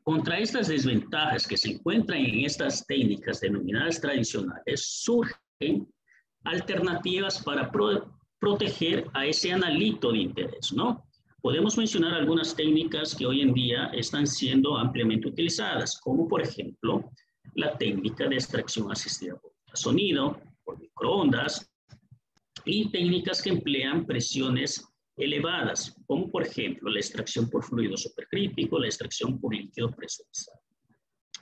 contra estas desventajas que se encuentran en estas técnicas denominadas tradicionales, surgen alternativas para proteger a ese analito de interés, ¿no? Podemos mencionar algunas técnicas que hoy en día están siendo ampliamente utilizadas, como por ejemplo la técnica de extracción asistida por ultrasonido, por microondas, y técnicas que emplean presiones elevadas, como por ejemplo la extracción por fluido supercrítico, la extracción por líquido presurizado.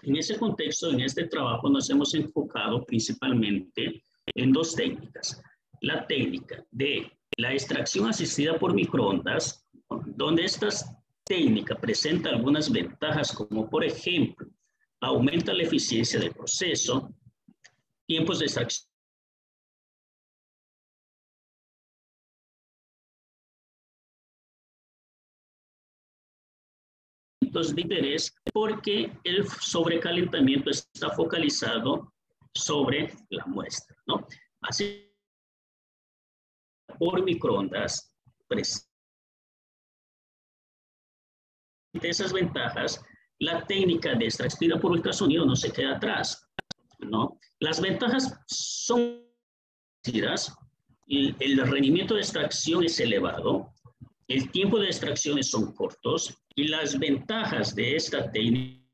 En ese contexto, en este trabajo nos hemos enfocado principalmente en dos técnicas. La técnica de la extracción asistida por microondas, donde esta técnica presenta algunas ventajas, como por ejemplo, aumenta la eficiencia del proceso, tiempos de extracción de interés, porque el sobrecalentamiento está focalizado sobre la muestra, ¿no? Así, por microondas, esas ventajas, la técnica de extracción por ultrasonido no se queda atrás, ¿no? Las ventajas son el rendimiento de extracción es elevado, el tiempo de extracciones son cortos, y las ventajas de esta técnica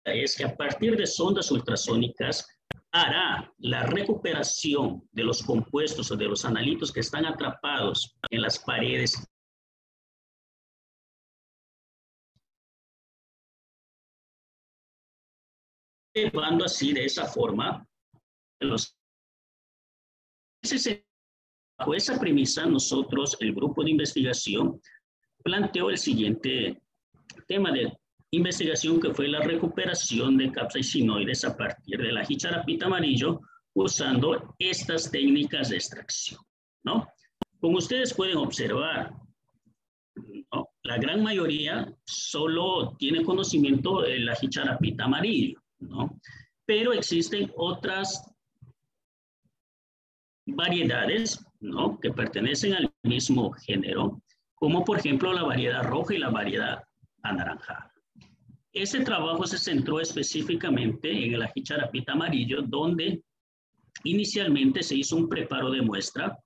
es que a partir de sondas ultrasónicas hará la recuperación de los compuestos o de los analitos que están atrapados en las paredes, llevando así de esa forma bajo esa premisa, nosotros, el grupo de investigación, planteó el siguiente tema de investigación, que fue la recuperación de capsaicinoides a partir de la jicharapita amarillo usando estas técnicas de extracción, ¿no? Como ustedes pueden observar, ¿no?, la gran mayoría solo tiene conocimiento de la jicharapita amarillo, ¿no? Pero existen otras variedades, ¿no?, que pertenecen al mismo género, como por ejemplo la variedad roja y la variedad anaranjada. Este trabajo se centró específicamente en el jicharapita amarillo, donde inicialmente se hizo un preparo de muestra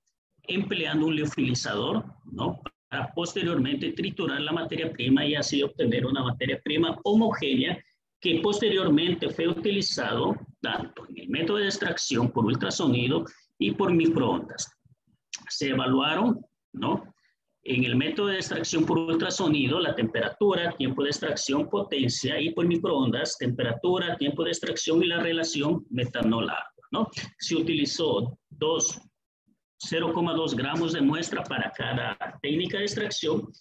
empleando un liofilizador, ¿no?, para posteriormente triturar la materia prima y así obtener una materia prima homogénea que posteriormente fue utilizado tanto en el método de extracción por ultrasonido y por microondas. Se evaluaron, ¿no?, en el método de extracción por ultrasonido la temperatura, tiempo de extracción, potencia, y por microondas temperatura, tiempo de extracción y la relación metanol-agua, ¿no? Se utilizó 0,2 gramos de muestra para cada técnica de extracción,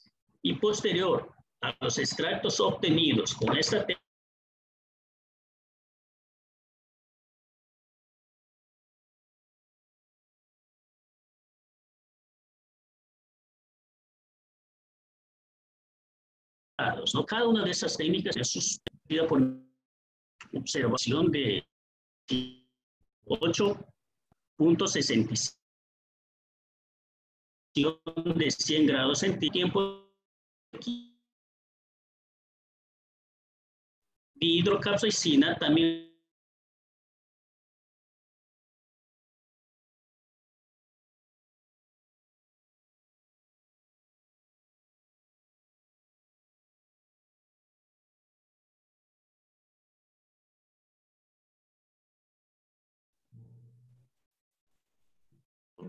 y posterior a los extractos obtenidos con esta técnica, ¿no? Cada una de esas técnicas es sustituida por observación de 8.65 de 100 grados centígrados, tiempo de hidrocapsaicina también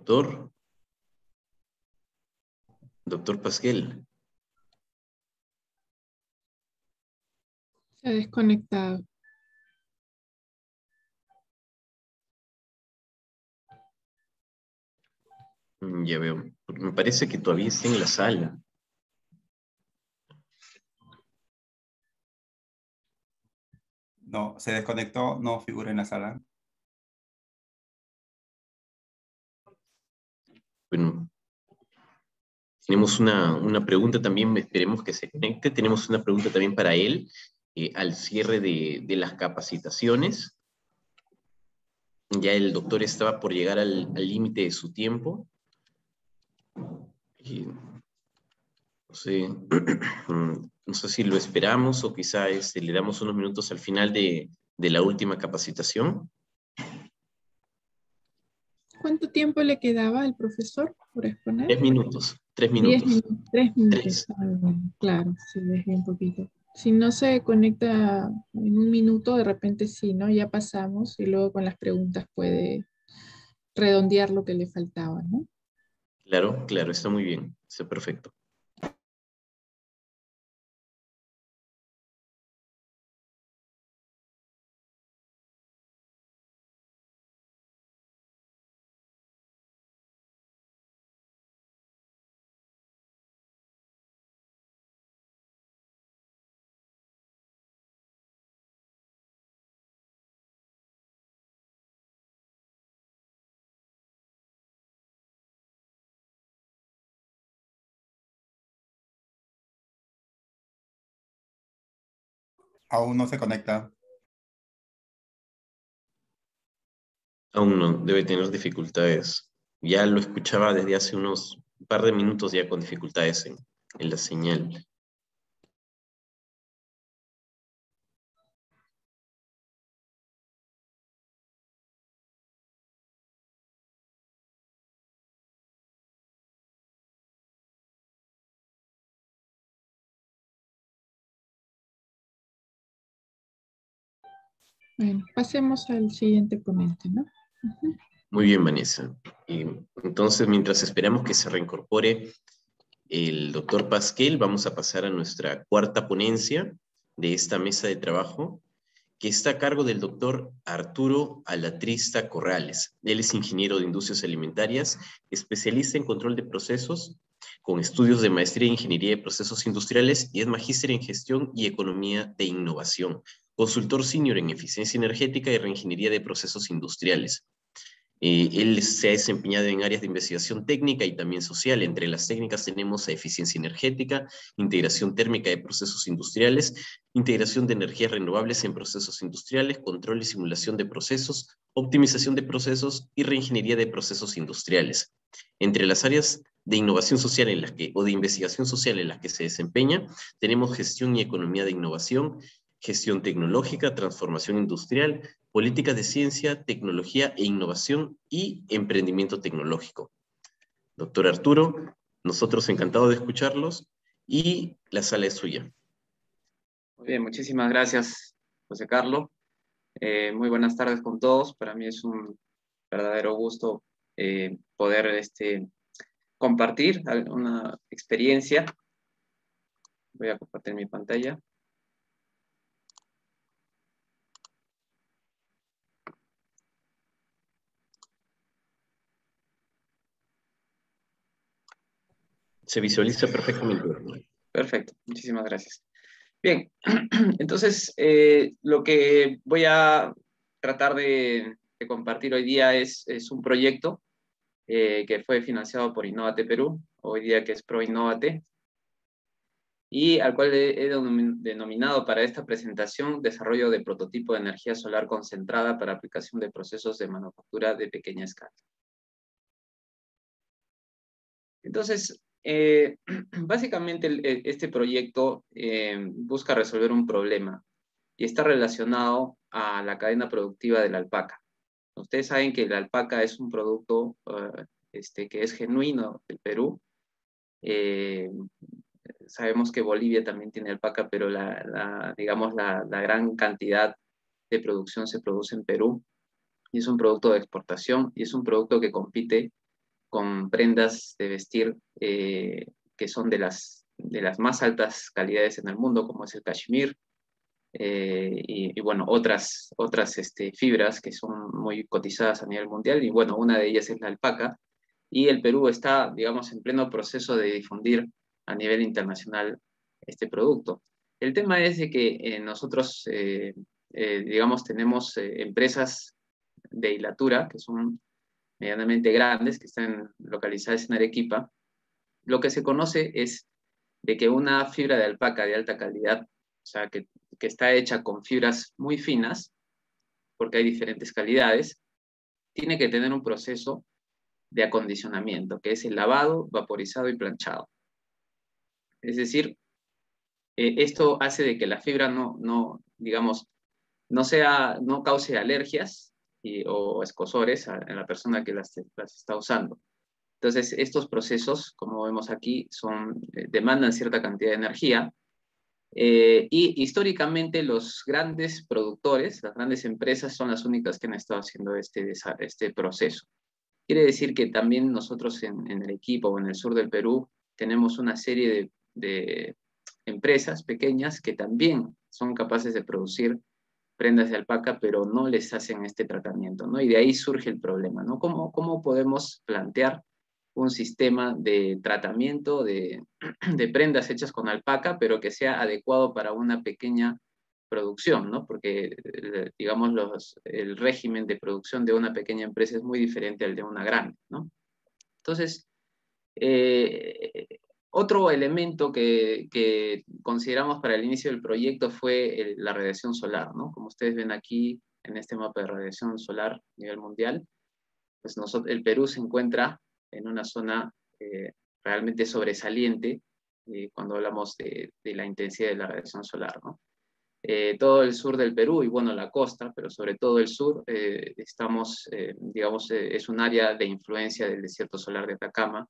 Doctor Pasquel. Se ha desconectado. Ya veo. Me parece que todavía está en la sala. No, se desconectó, no figura en la sala. Bueno, tenemos una pregunta también, esperemos que se conecte. Tenemos una pregunta también para él, al cierre de las capacitaciones. Ya el doctor estaba por llegar al límite de su tiempo. Y, no sé, no sé si lo esperamos o quizá le damos unos minutos al final de la última capacitación. ¿Cuánto tiempo le quedaba al profesor por exponer? 3 minutos, 3 10 minutos. minutos, 3 minutos. 3. Ah, bueno, claro, sí, es bien poquito. Si no se conecta en un minuto, de repente sí, ¿no? Ya pasamos y luego con las preguntas puede redondear lo que le faltaba, ¿no? Claro, claro, está muy bien, está perfecto. Aún no se conecta. Aún no, debe tener dificultades. Ya lo escuchaba desde hace unos par de minutos ya con dificultades en la señal. Bueno, pasemos al siguiente ponente, ¿no? Ujú. Muy bien, Vanessa. Y entonces, mientras esperamos que se reincorpore el doctor Pasquel, vamos a pasar a nuestra cuarta ponencia de esta mesa de trabajo, que está a cargo del doctor Arturo Alatrista Corrales. Él es ingeniero de industrias alimentarias, especialista en control de procesos, con estudios de maestría en ingeniería de procesos industriales y es magíster en gestión y economía de innovación, consultor senior en eficiencia energética y reingeniería de procesos industriales. Él se ha desempeñado en áreas de investigación técnica y también social. Entre las técnicas tenemos a eficiencia energética, integración térmica de procesos industriales, integración de energías renovables en procesos industriales, control y simulación de procesos, optimización de procesos y reingeniería de procesos industriales. Entre las áreas de innovación social o de investigación social en las que se desempeña, tenemos gestión y economía de innovación, gestión tecnológica, transformación industrial, políticas de ciencia, tecnología e innovación y emprendimiento tecnológico. Doctor Arturo, nosotros encantados de escucharlos y la sala es suya. Muy bien, muchísimas gracias, José Carlos. Muy buenas tardes con todos. Para mí es un verdadero gusto poder compartir una experiencia. Voy a compartir mi pantalla. Se visualiza perfectamente. Perfecto, muchísimas gracias. Bien, entonces lo que voy a tratar de compartir hoy día es un proyecto que fue financiado por Innovate Perú, hoy día que es ProInnovate, y al cual he denominado para esta presentación desarrollo de prototipo de energía solar concentrada para aplicación de procesos de manufactura de pequeña escala. Entonces, básicamente este proyecto busca resolver un problema y está relacionado a la cadena productiva de la alpaca. Ustedes saben que la alpaca es un producto que es genuino del Perú. Sabemos que Bolivia también tiene alpaca, pero digamos la gran cantidad de producción se produce en Perú y es un producto de exportación y es un producto que compite con prendas de vestir que son de las más altas calidades en el mundo, como es el cashmere, y bueno, otras fibras que son muy cotizadas a nivel mundial, y bueno, una de ellas es la alpaca, y el Perú está, digamos, en pleno proceso de difundir a nivel internacional este producto. El tema es de que nosotros, digamos, tenemos empresas de hilatura que son medianamente grandes, que están localizadas en Arequipa. Lo que se conoce es de que una fibra de alpaca de alta calidad, o sea, que está hecha con fibras muy finas, porque hay diferentes calidades, tiene que tener un proceso de acondicionamiento, que es el lavado, vaporizado y planchado. Es decir, esto hace de que la fibra digamos, no cause alergias o escosores en la persona que las está usando. Entonces, estos procesos, como vemos aquí, demandan cierta cantidad de energía, y históricamente los grandes productores, las grandes empresas son las únicas que han estado haciendo este proceso. Quiere decir que también nosotros en el equipo o en el sur del Perú tenemos una serie de empresas pequeñas que también son capaces de producir prendas de alpaca, pero no les hacen este tratamiento, ¿no? Y de ahí surge el problema, ¿no? ¿Cómo podemos plantear un sistema de tratamiento de prendas hechas con alpaca, pero que sea adecuado para una pequeña producción, ¿no? Porque, digamos, el régimen de producción de una pequeña empresa es muy diferente al de una grande, ¿no? Entonces, otro elemento que consideramos para el inicio del proyecto fue la radiación solar, ¿no? Como ustedes ven aquí en este mapa de radiación solar a nivel mundial, pues el Perú se encuentra en una zona realmente sobresaliente cuando hablamos de la intensidad de la radiación solar, ¿no? Todo el sur del Perú y bueno, la costa, pero sobre todo el sur, digamos, es un área de influencia del desierto solar de Atacama,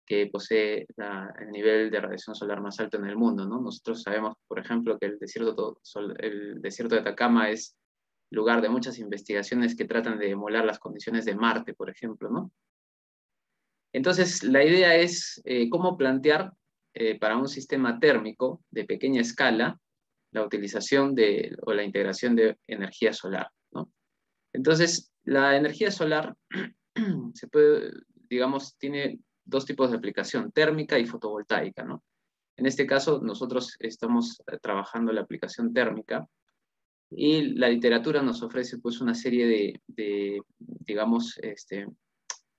que posee el nivel de radiación solar más alto en el mundo, ¿no? Nosotros sabemos, por ejemplo, que el desierto de Atacama es lugar de muchas investigaciones que tratan de emular las condiciones de Marte, por ejemplo, ¿no? Entonces, la idea es cómo plantear para un sistema térmico de pequeña escala la utilización o la integración de energía solar, ¿no? Entonces, la energía solar digamos, tiene dos tipos de aplicación, térmica y fotovoltaica, ¿no? En este caso, nosotros estamos trabajando la aplicación térmica y la literatura nos ofrece pues una serie digamos,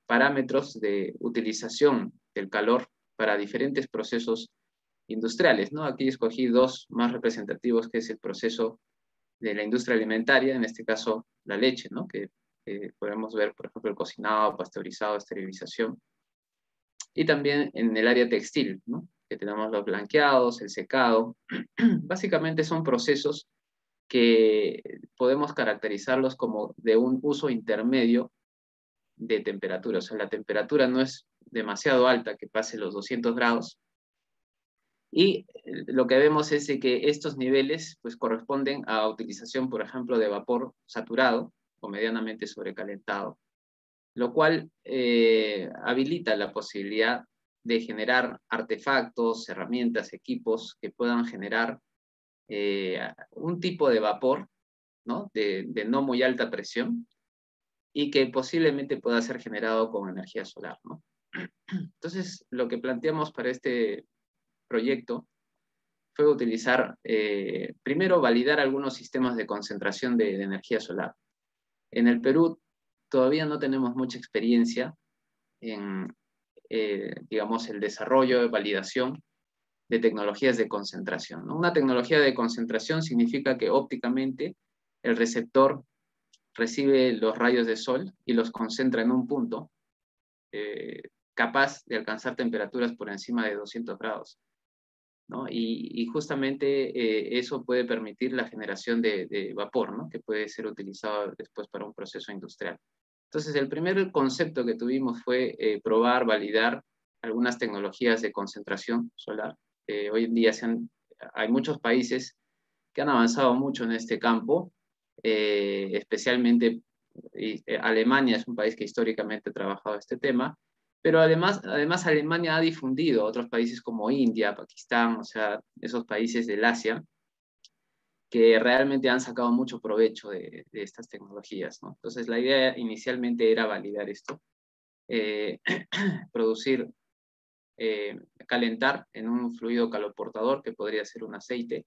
parámetros de utilización del calor para diferentes procesos industriales, ¿no? Aquí escogí dos más representativos, que es el proceso de la industria alimentaria, en este caso la leche, ¿no? Que podemos ver, por ejemplo, el cocinado, pasteurizado, esterilización. Y también en el área textil, ¿no? Que tenemos los blanqueados, el secado. Básicamente son procesos que podemos caracterizarlos como de un uso intermedio de temperatura. O sea, la temperatura no es demasiado alta, que pase los 200 grados. Y lo que vemos es que estos niveles pues, corresponden a utilización, por ejemplo, de vapor saturado o medianamente sobrecalentado, lo cual habilita la posibilidad de generar artefactos, herramientas, equipos que puedan generar un tipo de vapor, ¿no? De no muy alta presión y que posiblemente pueda ser generado con energía solar, ¿no? Entonces, lo que planteamos para este proyecto fue utilizar, primero validar algunos sistemas de concentración de energía solar. En el Perú todavía no tenemos mucha experiencia en, digamos, el desarrollo, validación de tecnologías de concentración, ¿no? Una tecnología de concentración significa que ópticamente el receptor recibe los rayos de sol y los concentra en un punto capaz de alcanzar temperaturas por encima de 200 grados, ¿no? Y justamente eso puede permitir la generación de vapor, ¿no? Que puede ser utilizado después para un proceso industrial. Entonces, el primer concepto que tuvimos fue probar, validar algunas tecnologías de concentración solar. Hoy en día hay muchos países que han avanzado mucho en este campo, especialmente Alemania es un país que históricamente ha trabajado este tema, Pero además Alemania ha difundido a otros países como India, Pakistán, o sea, esos países del Asia, que realmente han sacado mucho provecho de estas tecnologías, ¿no? Entonces la idea inicialmente era validar esto, producir, calentar en un fluido caloportador, que podría ser un aceite,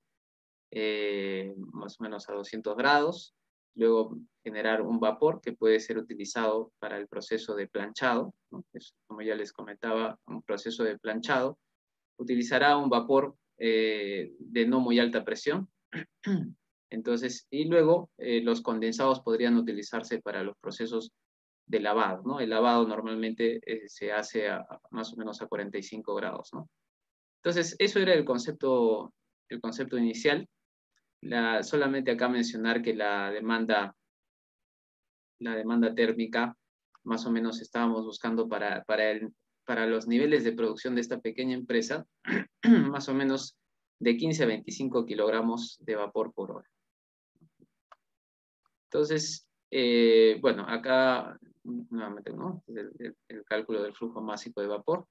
más o menos a 200 grados, luego generar un vapor que puede ser utilizado para el proceso de planchado, ¿no? Como ya les comentaba, un proceso de planchado utilizará un vapor de no muy alta presión. Entonces, y luego los condensados podrían utilizarse para los procesos de lavado, ¿no? El lavado normalmente se hace más o menos a 45 grados, ¿no? Entonces, eso era el concepto inicial. Solamente acá mencionar que la demanda térmica, más o menos estábamos buscando para los niveles de producción de esta pequeña empresa, más o menos de 15 a 25 kilogramos de vapor por hora. Entonces, bueno, acá nuevamente, ¿no? El cálculo del flujo másico de vapor.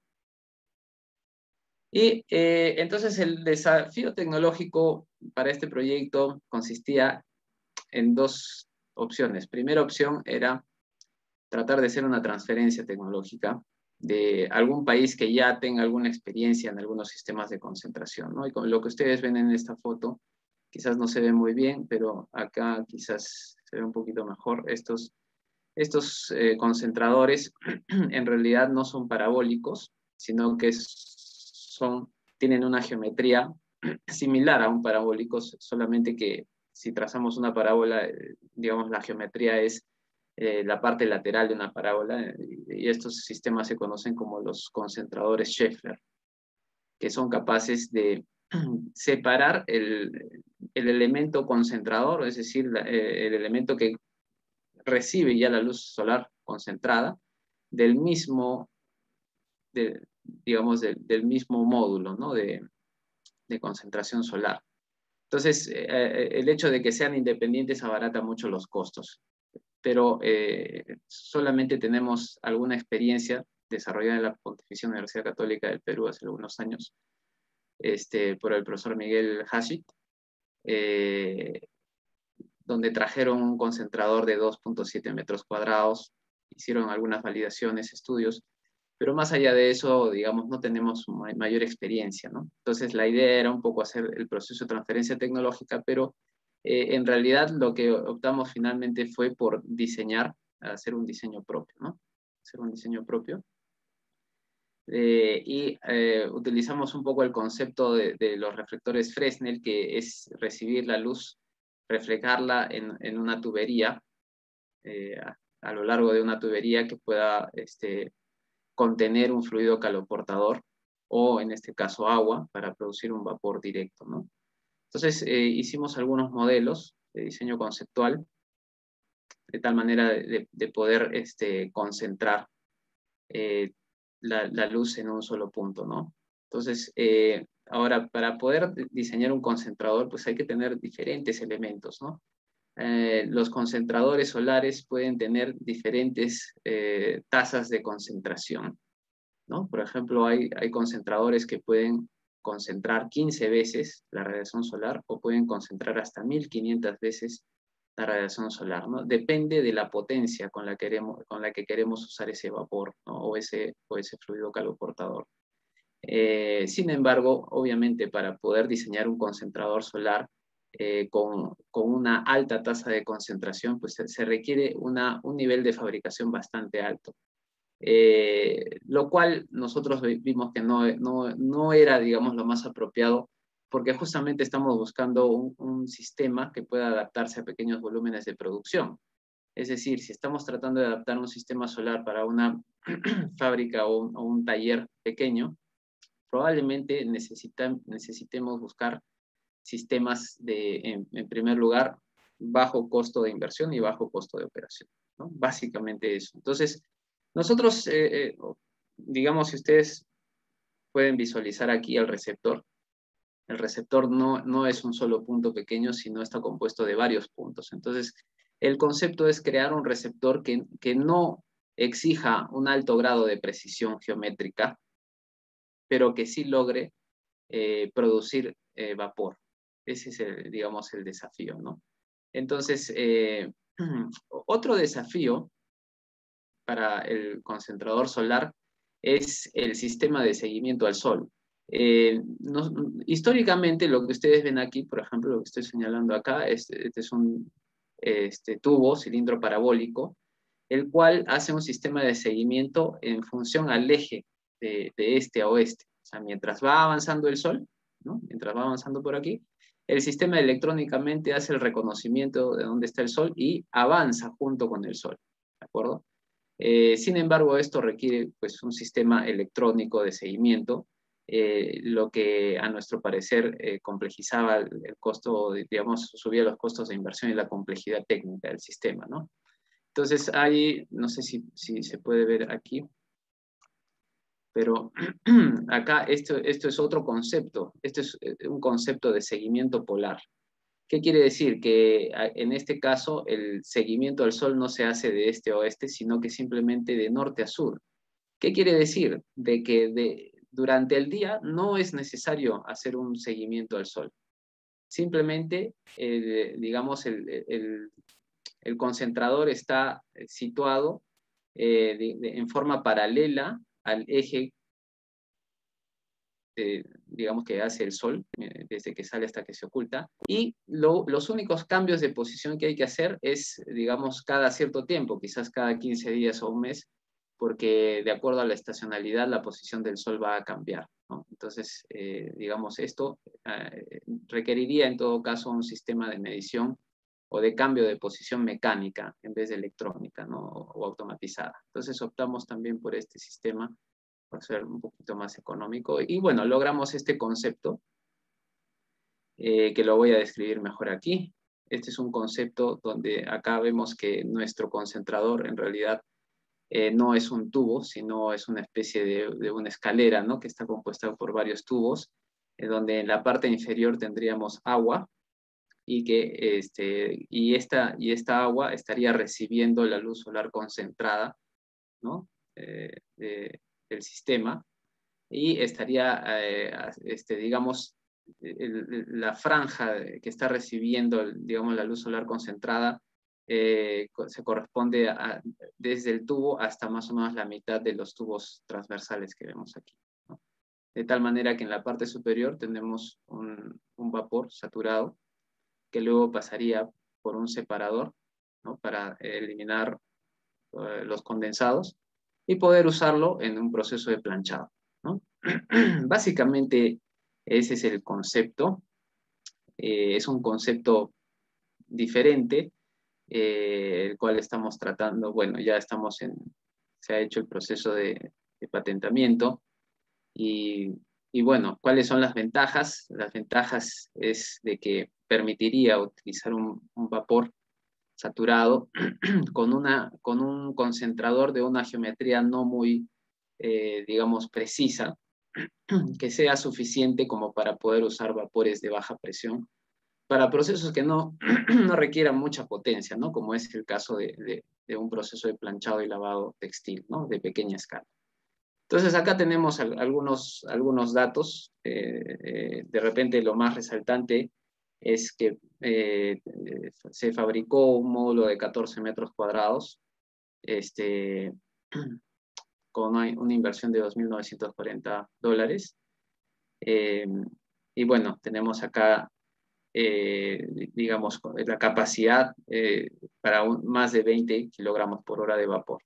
Y entonces el desafío tecnológico para este proyecto consistía en dos opciones. Primera opción era tratar de hacer una transferencia tecnológica de algún país que ya tenga alguna experiencia en algunos sistemas de concentración, ¿no? Y con lo que ustedes ven en esta foto, quizás no se ve muy bien, pero acá quizás se ve un poquito mejor. Estos concentradores en realidad no son parabólicos, sino que tienen una geometría similar a un parabólico, solamente que si trazamos una parábola, digamos, la geometría es la parte lateral de una parábola, y estos sistemas se conocen como los concentradores Schaeffler, que son capaces de separar el elemento concentrador, es decir, el elemento que recibe ya la luz solar concentrada, del mismo, digamos, del mismo módulo, ¿no? de concentración solar. Entonces, el hecho de que sean independientes abarata mucho los costos, pero solamente tenemos alguna experiencia desarrollada en la Pontificia Universidad Católica del Perú hace algunos años, por el profesor Miguel Hashit, donde trajeron un concentrador de 2.7 metros cuadrados, hicieron algunas validaciones, estudios, pero más allá de eso, digamos, no tenemos mayor experiencia, ¿no? Entonces la idea era un poco hacer el proceso de transferencia tecnológica, pero en realidad lo que optamos finalmente fue por hacer un diseño propio, ¿no? Hacer un diseño propio. Utilizamos un poco el concepto de los reflectores Fresnel, que es recibir la luz, reflejarla en una tubería, a lo largo de una tubería que pueda contener un fluido caloportador, o en este caso agua, para producir un vapor directo, ¿no? Entonces hicimos algunos modelos de diseño conceptual, de tal manera de poder concentrar la luz en un solo punto, ¿no? Entonces, ahora, para poder diseñar un concentrador, pues hay que tener diferentes elementos, ¿no? Los concentradores solares pueden tener diferentes tasas de concentración, ¿no? Por ejemplo, hay concentradores que pueden concentrar 15 veces la radiación solar, o pueden concentrar hasta 1500 veces la radiación solar, ¿no? Depende de la potencia con la que queremos usar ese vapor, ¿no? o ese fluido caloportador. Sin embargo, obviamente, para poder diseñar un concentrador solar con una alta tasa de concentración, pues se requiere un nivel de fabricación bastante alto. Lo cual nosotros vimos que no era, digamos, lo más apropiado, porque justamente estamos buscando un sistema que pueda adaptarse a pequeños volúmenes de producción. Es decir, si estamos tratando de adaptar un sistema solar para una fábrica o un taller pequeño, probablemente necesitemos buscar sistemas en primer lugar, bajo costo de inversión y bajo costo de operación, ¿no? Básicamente eso. Entonces, nosotros, digamos, si ustedes pueden visualizar aquí el receptor no es un solo punto pequeño, sino está compuesto de varios puntos. Entonces, el concepto es crear un receptor que no exija un alto grado de precisión geométrica, pero que sí logre producir vapor. Ese es, digamos, el desafío, ¿no? Entonces, otro desafío para el concentrador solar es el sistema de seguimiento al sol. Históricamente, lo que ustedes ven aquí, por ejemplo, lo que estoy señalando acá, este es un tubo, cilindro parabólico, el cual hace un sistema de seguimiento en función al eje de este a oeste. O sea, mientras va avanzando el sol, ¿no? Mientras va avanzando por aquí, el sistema electrónicamente hace el reconocimiento de dónde está el sol y avanza junto con el sol, ¿de acuerdo? Sin embargo, esto requiere pues, un sistema electrónico de seguimiento, lo que a nuestro parecer complejizaba el costo, digamos, subía los costos de inversión y la complejidad técnica del sistema, ¿no? Entonces, ahí, no sé si se puede ver aquí, pero acá esto es otro concepto, esto es un concepto de seguimiento polar. ¿Qué quiere decir? Que en este caso el seguimiento al sol no se hace de este a oeste, sino que simplemente de norte a sur. ¿Qué quiere decir? De que durante el día no es necesario hacer un seguimiento al sol. Simplemente, digamos, el concentrador está situado en forma paralela al eje, digamos, que hace el sol, desde que sale hasta que se oculta, y los únicos cambios de posición que hay que hacer es, digamos, cada cierto tiempo, quizás cada 15 días o un mes, porque de acuerdo a la estacionalidad, la posición del sol va a cambiar, ¿no? Entonces, digamos, esto requeriría en todo caso un sistema de medición o de cambio de posición mecánica en vez de electrónica, ¿no? O automatizada. Entonces optamos también por este sistema por ser un poquito más económico. Y bueno, logramos este concepto que lo voy a describir mejor aquí. Este es un concepto donde acá vemos que nuestro concentrador en realidad no es un tubo, sino es una especie de una escalera, ¿no? Que está compuesta por varios tubos, donde en la parte inferior tendríamos agua, y esta agua estaría recibiendo la luz solar concentrada, ¿no? Del sistema, y estaría, digamos, la franja que está recibiendo, digamos, la luz solar concentrada se corresponde desde el tubo hasta más o menos la mitad de los tubos transversales que vemos aquí, ¿no? De tal manera que en la parte superior tenemos un vapor saturado que luego pasaría por un separador, ¿no? Para eliminar los condensados y poder usarlo en un proceso de planchado, ¿no? Básicamente ese es el concepto. Es un concepto diferente, el cual estamos tratando, bueno, ya se ha hecho el proceso de patentamiento y bueno, ¿cuáles son las ventajas? Las ventajas es de que permitiría utilizar un vapor saturado con un concentrador de una geometría no muy, digamos, precisa, que sea suficiente como para poder usar vapores de baja presión para procesos que no, no requieran mucha potencia, ¿no? Como es el caso de un proceso de planchado y lavado textil, ¿no? De pequeña escala. Entonces acá tenemos algunos datos. De repente lo más resaltante es que se fabricó un módulo de 14 metros cuadrados con una inversión de $2.940. Y bueno, tenemos acá, digamos, la capacidad para más de 20 kilogramos por hora de vapor.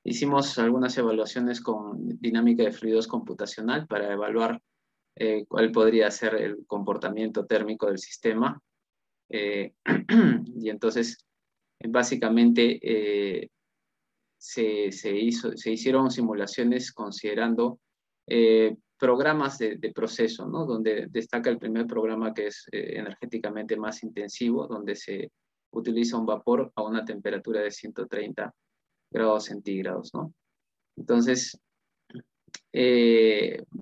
Hicimos algunas evaluaciones con dinámica de fluidos computacional para evaluar cuál podría ser el comportamiento térmico del sistema. Y entonces, básicamente, se hicieron simulaciones considerando programas de proceso, ¿no? Donde destaca el primer programa que es energéticamente más intensivo, donde se utiliza un vapor a una temperatura de 130 grados centígrados, ¿no? Entonces,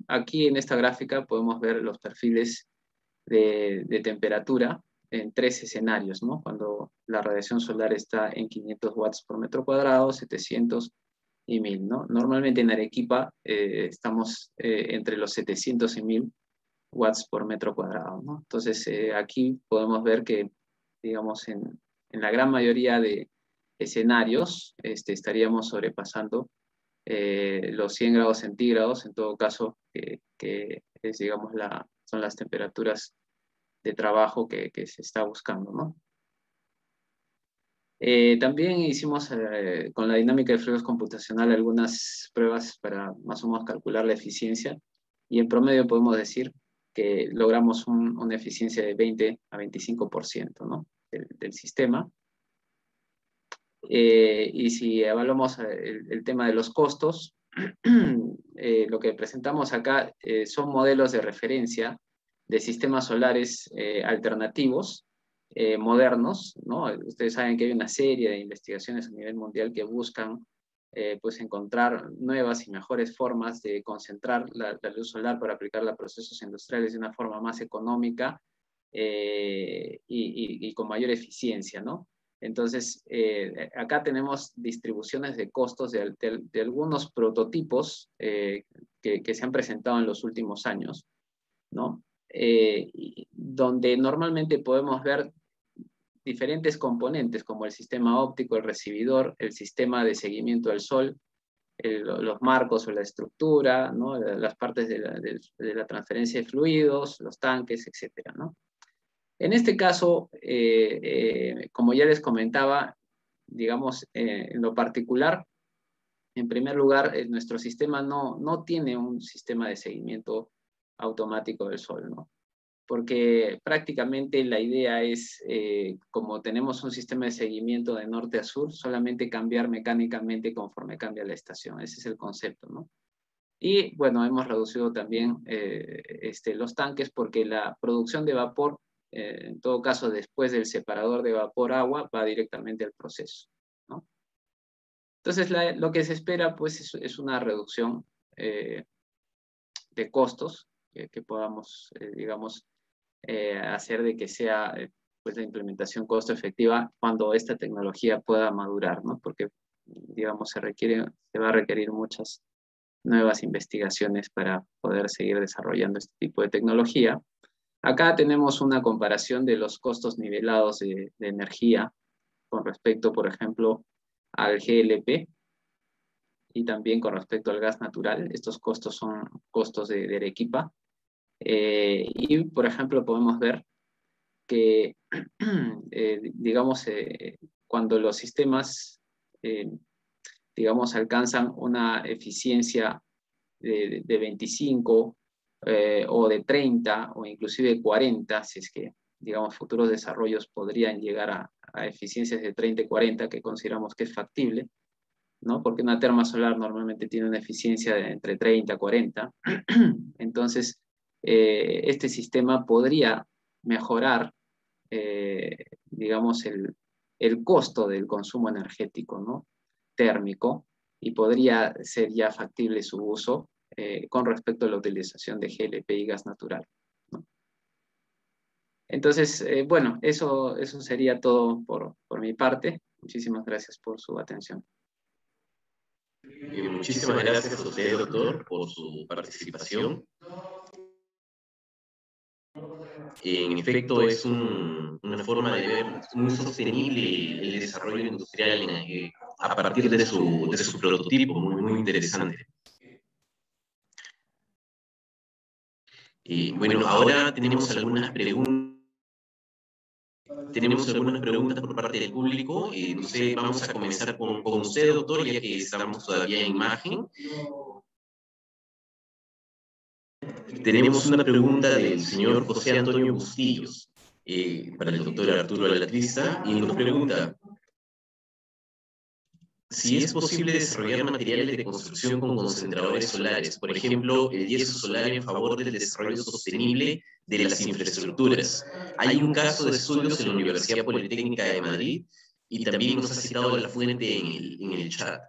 aquí en esta gráfica podemos ver los perfiles de temperatura en 3 escenarios, ¿no? Cuando la radiación solar está en 500 watts por metro cuadrado, 700 y 1000, ¿no? Normalmente en Arequipa estamos entre los 700 y 1000 watts por metro cuadrado, ¿no? Entonces, aquí podemos ver que, digamos, en la gran mayoría de escenarios estaríamos sobrepasando los 100 grados centígrados, en todo caso, que es, digamos, son las temperaturas de trabajo que se está buscando, ¿no? También hicimos con la dinámica de fluidos computacional algunas pruebas para más o menos calcular la eficiencia, y en promedio podemos decir que logramos una eficiencia de 20 a 25%, ¿no? del sistema. Y si evaluamos el tema de los costos, lo que presentamos acá son modelos de referencia de sistemas solares alternativos, modernos, ¿no? Ustedes saben que hay una serie de investigaciones a nivel mundial que buscan pues encontrar nuevas y mejores formas de concentrar la luz solar para aplicarla a procesos industriales de una forma más económica y con mayor eficiencia, ¿no? Entonces, acá tenemos distribuciones de costos de algunos prototipos que se han presentado en los últimos años, ¿no? Donde normalmente podemos ver diferentes componentes como el sistema óptico, el recibidor, el sistema de seguimiento del sol, los marcos o la estructura, ¿no? Las partes de la transferencia de fluidos, los tanques, etcétera, ¿no? En este caso, como ya les comentaba, digamos, en lo particular, en primer lugar, nuestro sistema no tiene un sistema de seguimiento automático del sol, ¿no? Porque prácticamente la idea es, como tenemos un sistema de seguimiento de norte a sur, solamente cambiar mecánicamente conforme cambia la estación. Ese es el concepto, ¿no? Y bueno, hemos reducido también los tanques porque la producción de vapor, en todo caso, después del separador de vapor-agua, va directamente al proceso, ¿no? Entonces, lo que se espera, pues, es una reducción de costos que podamos, digamos, hacer de que sea pues, la implementación costo efectiva cuando esta tecnología pueda madurar, ¿no? Porque, digamos, se va a requerir muchas nuevas investigaciones para poder seguir desarrollando este tipo de tecnología. Acá tenemos una comparación de los costos nivelados de energía con respecto, por ejemplo, al GLP y también con respecto al gas natural. Estos costos son costos de Arequipa. Y, por ejemplo, podemos ver que, digamos, cuando los sistemas, digamos, alcanzan una eficiencia de 25 o de 30 o inclusive 40, si es que, digamos, futuros desarrollos podrían llegar a eficiencias de 30 y 40, que consideramos que es factible, ¿no? Porque una terma solar normalmente tiene una eficiencia de entre 30 y 40. Entonces, este sistema podría mejorar, digamos, el costo del consumo energético, ¿no? Térmico, y podría ser ya factible su uso con respecto a la utilización de GLP y gas natural, ¿no? Entonces, bueno, eso sería todo por mi parte. Muchísimas gracias por su atención. Muchísimas gracias a usted, doctor, por su participación. En efecto, es una forma de ver muy sostenible el desarrollo industrial a partir de su prototipo, muy interesante. Bueno, ahora tenemos algunas preguntas por parte del público. No sé, vamos a comenzar con usted, doctor, ya que estamos todavía en imagen. Tenemos una pregunta del señor José Antonio Bustillos para el doctor Arturo Alatrista, y nos pregunta si es posible desarrollar materiales de construcción con concentradores solares, por ejemplo, el yeso solar en favor del desarrollo sostenible de las infraestructuras. Hay un caso de estudios en la Universidad Politécnica de Madrid y también nos ha citado la fuente en el chat.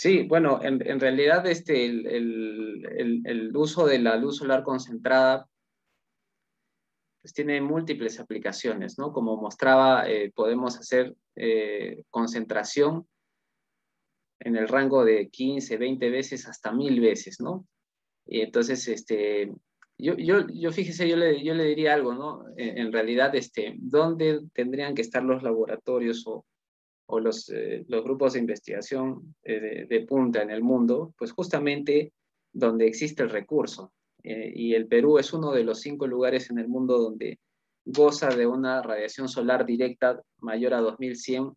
Sí, bueno, en realidad el uso de la luz solar concentrada pues tiene múltiples aplicaciones, ¿no? Como mostraba, podemos hacer concentración en el rango de 15, 20 veces hasta 1000 veces, ¿no? Y entonces, fíjese, yo le diría algo, ¿no? En realidad, ¿dónde tendrían que estar los laboratorios o los grupos de investigación de punta en el mundo? Pues justamente donde existe el recurso. Y el Perú es uno de los 5 lugares en el mundo donde goza de una radiación solar directa mayor a 2100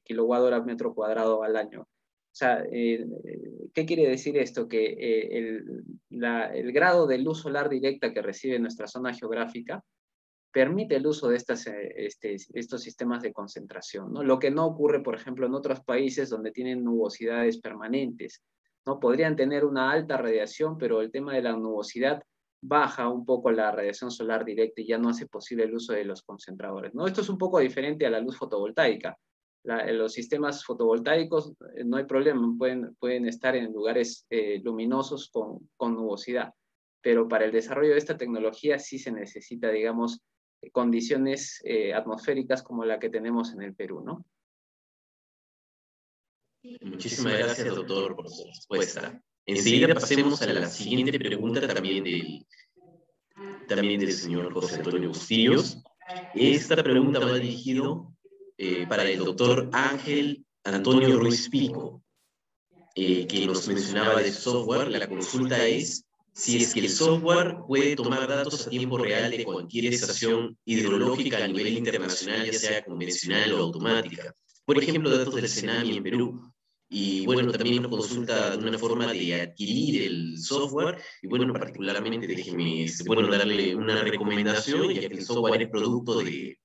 kWh metro cuadrado al año. O sea, ¿qué quiere decir esto? Que el grado de luz solar directa que recibe nuestra zona geográfica permite el uso de estos sistemas de concentración, ¿no? Lo que no ocurre, por ejemplo, en otros países donde tienen nubosidades permanentes, ¿no? Podrían tener una alta radiación, pero el tema de la nubosidad baja un poco la radiación solar directa y ya no hace posible el uso de los concentradores, ¿no? Esto es un poco diferente a la luz fotovoltaica. Los sistemas fotovoltaicos no hay problema, pueden estar en lugares luminosos con nubosidad, pero para el desarrollo de esta tecnología sí se necesita, digamos, condiciones atmosféricas como la que tenemos en el Perú, ¿no? Muchísimas gracias, doctor, por su respuesta. Enseguida pasemos a la siguiente pregunta también del señor José Antonio Bustillos. Esta pregunta va dirigido para el doctor Ángel Antonio Ruiz Pico, que nos mencionaba de software. La consulta es si es que el software puede tomar datos a tiempo real de cualquier estación hidrológica a nivel internacional, ya sea convencional o automática. Por ejemplo, datos del CENAMI en Perú. Y bueno, también nos consulta de una forma de adquirir el software. Y bueno, particularmente déjeme darle una recomendación, ya que el software es producto de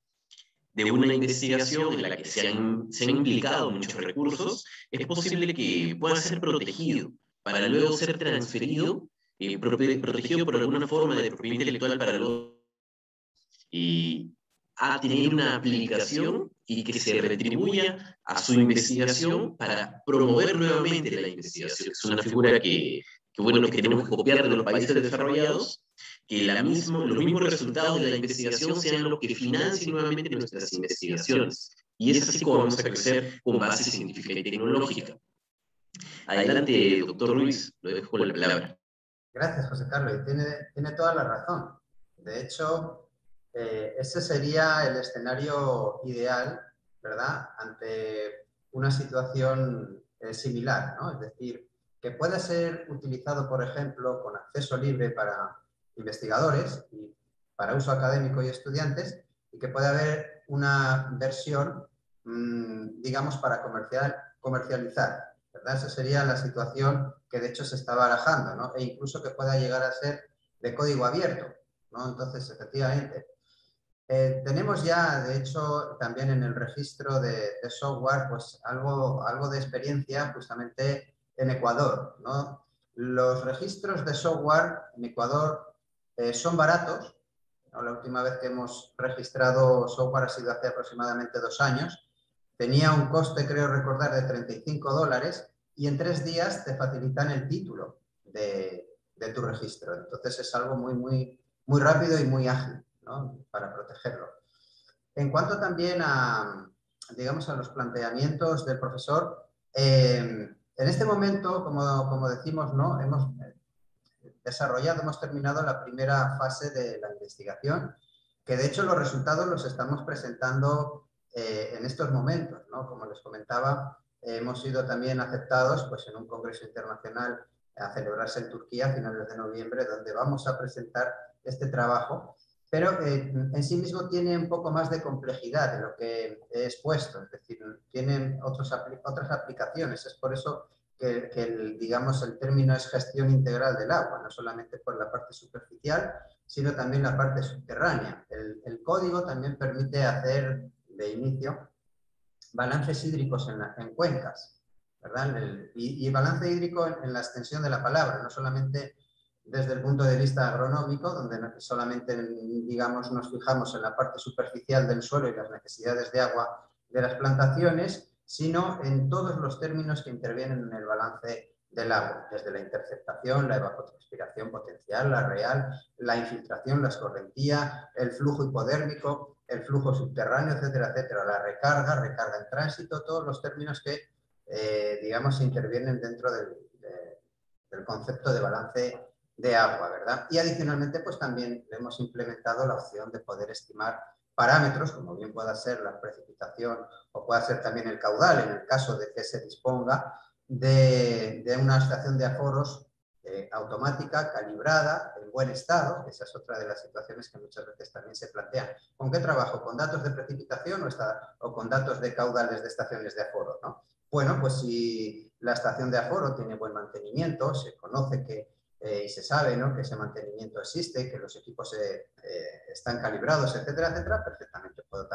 una investigación en la que se han implicado muchos recursos. Es posible que pueda ser protegido para luego ser transferido, protegido por alguna forma de propiedad intelectual para luego a tener una aplicación y que se retribuya a su investigación para promover nuevamente la investigación. Es una figura que tenemos que copiar de los países desarrollados, que los mismos resultados de la investigación sean los que financien nuevamente nuestras investigaciones. Y es así como vamos a crecer con base científica y tecnológica. Adelante, doctor Luis, lo dejo con la palabra. Gracias, José Carlos, y tiene toda la razón. De hecho, ese sería el escenario ideal, ¿verdad?, ante una situación similar, ¿no? Es decir, que pueda ser utilizado, por ejemplo, con acceso libre para investigadores y para uso académico y estudiantes, y que pueda haber una versión, digamos, para comercializar, ¿verdad? Esa sería la situación que de hecho se está barajando, ¿no? E incluso que pueda llegar a ser de código abierto, ¿no? Entonces, efectivamente, tenemos ya, de hecho, también en el registro de software, pues algo de experiencia justamente en Ecuador, ¿no? Los registros de software en Ecuador son baratos, ¿no? La última vez que hemos registrado software ha sido hace aproximadamente 2 años. Tenía un coste, creo recordar, de $35 y en 3 días te facilitan el título de tu registro. Entonces es algo muy rápido y muy ágil, ¿no?, para protegerlo. En cuanto también a, digamos, a los planteamientos del profesor, en este momento, como decimos, ¿no?, hemos terminado la primera fase de la investigación, que de hecho los resultados los estamos presentando en estos momentos, ¿no? Como les comentaba, hemos sido también aceptados, pues, en un congreso internacional a celebrarse en Turquía a finales de noviembre, donde vamos a presentar este trabajo, pero en sí mismo tiene un poco más de complejidad de lo que he expuesto, es decir, tienen otras aplicaciones. Es por eso que digamos, el término es gestión integral del agua, no solamente por la parte superficial, sino también la parte subterránea. El código también permite hacer de inicio balances hídricos en cuencas, ¿verdad? Y balance hídrico en la extensión de la palabra, no solamente desde el punto de vista agronómico, donde solamente, digamos, nos fijamos en la parte superficial del suelo y las necesidades de agua de las plantaciones, sino en todos los términos que intervienen en el balance del agua, desde la interceptación, la evapotranspiración potencial, la real, la infiltración, la escorrentía, el flujo hipodérmico, el flujo subterráneo, etcétera, etcétera, la recarga, recarga en tránsito, todos los términos que, digamos, intervienen dentro del concepto de balance de agua, ¿verdad? Y adicionalmente, pues también hemos implementado la opción de poder estimar parámetros, como bien pueda ser la precipitación o pueda ser también el caudal, en el caso de que se disponga de una estación de aforos automática, calibrada, en buen estado. Esa es otra de las situaciones que muchas veces también se plantean. ¿Con qué trabajo? ¿Con datos de precipitación o con datos de caudales de estaciones de aforo, ¿no? Bueno, pues si la estación de aforo tiene buen mantenimiento, se conoce que y se sabe, ¿no?, que ese mantenimiento existe, que los equipos están calibrados, etcétera, etcétera, perfectamente puedo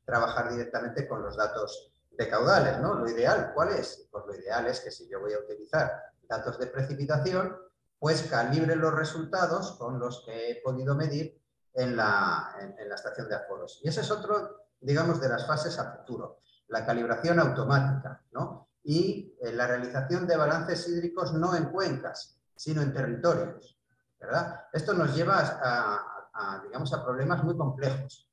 trabajar directamente con los datos de caudales, ¿no? Lo ideal, ¿cuál es? Pues lo ideal es que si yo voy a utilizar datos de precipitación, pues calibre los resultados con los que he podido medir en la estación de aforos. Y ese es otro, digamos, de las fases a futuro, la calibración automática, ¿no? Y la realización de balances hídricos no en cuencas, sino en territorios, ¿verdad? Esto nos lleva digamos, a problemas muy complejos.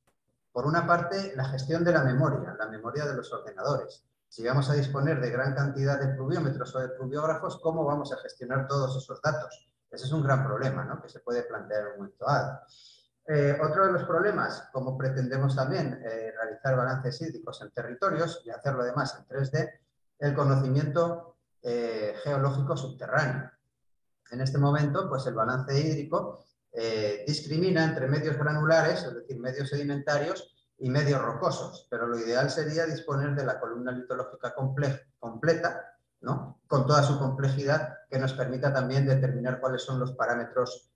Por una parte, la gestión de la memoria de los ordenadores. Si vamos a disponer de gran cantidad de pluviómetros o de pluviógrafos, ¿cómo vamos a gestionar todos esos datos? Ese es un gran problema, ¿no?, que se puede plantear en un momento dado. Otro de los problemas, como pretendemos también realizar balances hídricos en territorios y hacerlo además en 3D, el conocimiento geológico subterráneo. En este momento, pues el balance hídrico discrimina entre medios granulares, es decir, medios sedimentarios, y medios rocosos, pero lo ideal sería disponer de la columna litológica completa, ¿no?, con toda su complejidad, que nos permita también determinar cuáles son los parámetros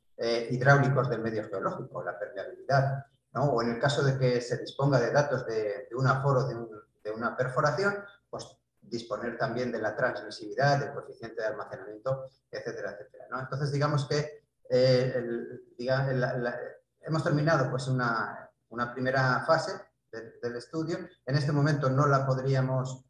hidráulicos del medio geológico, la permeabilidad, ¿no?, o en el caso de que se disponga de datos de un aforo, de una perforación, pues disponer también de la transmisividad, del coeficiente de almacenamiento, etcétera, etcétera, ¿no? Entonces, digamos que hemos terminado pues una primera fase del estudio. En este momento no lo podemos,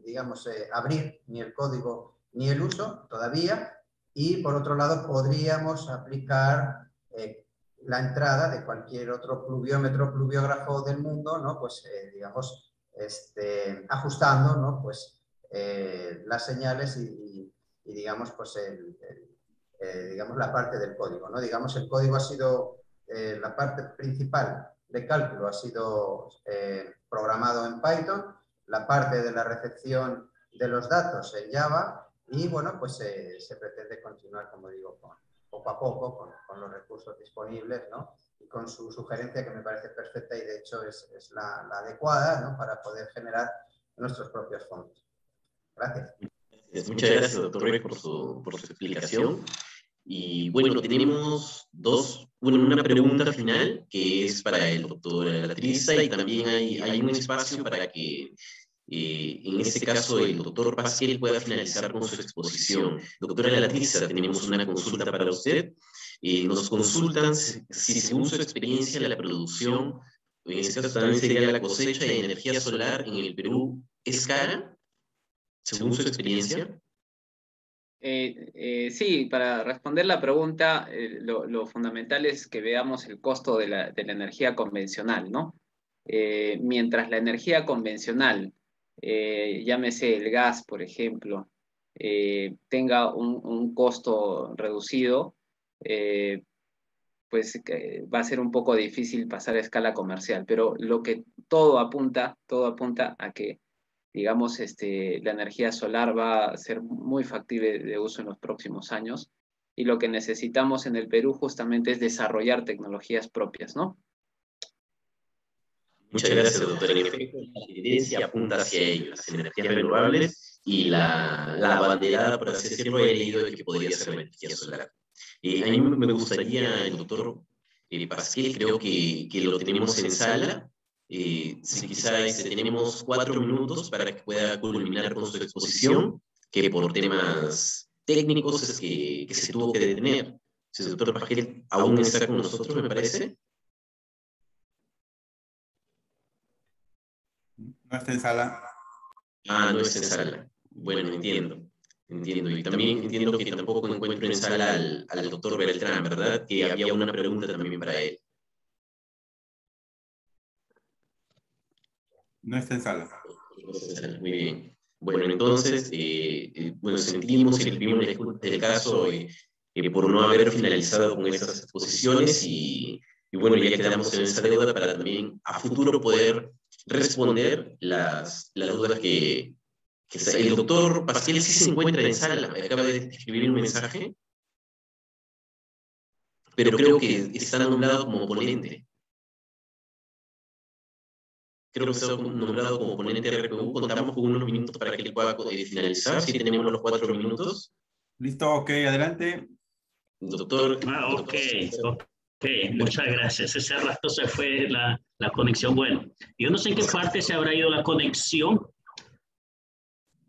digamos, abrir ni el código ni el uso todavía, y por otro lado podríamos aplicar la entrada de cualquier otro pluviómetro, pluviógrafo del mundo, ¿no?, pues digamos, ajustando, ¿no?, pues las señales y digamos, pues digamos, la parte del código, ¿no? Digamos, el código ha sido, la parte principal de cálculo ha sido programado en Python, la parte de la recepción de los datos en Java, y bueno, pues se pretende continuar, como digo, poco a poco con los recursos disponibles, ¿no?, y con su sugerencia, que me parece perfecta y de hecho es la adecuada, ¿no?, para poder generar nuestros propios fondos. Gracias. Muchas gracias, doctor Rex, por su explicación. Y bueno, tenemos una pregunta final que es para el doctor Latriza, y también hay un espacio para que en este caso el doctor Pasquel pueda finalizar con su exposición. Doctora Latriza, tenemos una consulta para usted. Nos consultan si según su experiencia la producción, en este caso también sería la cosecha de energía solar en el Perú, ¿es cara? Según su experiencia. Sí, para responder la pregunta, lo fundamental es que veamos el costo de la energía convencional, ¿no? Mientras la energía convencional, llámese el gas, por ejemplo, tenga un costo reducido, pues va a ser un poco difícil pasar a escala comercial, pero todo apunta a que, digamos, la energía solar va a ser muy factible de uso en los próximos años, y lo que necesitamos en el Perú justamente es desarrollar tecnologías propias, ¿no? Muchas gracias, doctor. En efecto, la evidencia apunta hacia ello, las energías renovables, y la abanderada, por así decirlo, he leído de que podría ser la energía solar. A mí me gustaría, el doctor Pasquel, creo que lo tenemos en sala. Si quizás tenemos 4 minutos para que pueda culminar con su exposición, que por temas técnicos es que se tuvo que detener. Si el doctor Pasquel aún está con nosotros, me parece. No está en sala. Ah, no es en sala. Bueno, entiendo. Entiendo. Y también entiendo que tampoco encuentro en sala al doctor Beltrán, ¿verdad? Que había una pregunta también para él. No está en sala. Muy bien. Bueno, entonces, bueno, sentimos y pedimos disculpas del caso por no haber finalizado con esas exposiciones y bueno, ya quedamos en esa deuda para también a futuro poder responder las dudas que el doctor Pasquiel sí se encuentra en sala, me acaba de escribir un mensaje, pero creo que está nombrado como ponente. Creo que está nombrado como ponente de RPU. Contamos con unos minutos para que él pueda finalizar, si tenemos los 4 minutos. Listo, ok, adelante. Doctor. Ok, muchas gracias. Ese rato se fue la conexión. Bueno, yo no sé en qué parte se habrá ido la conexión.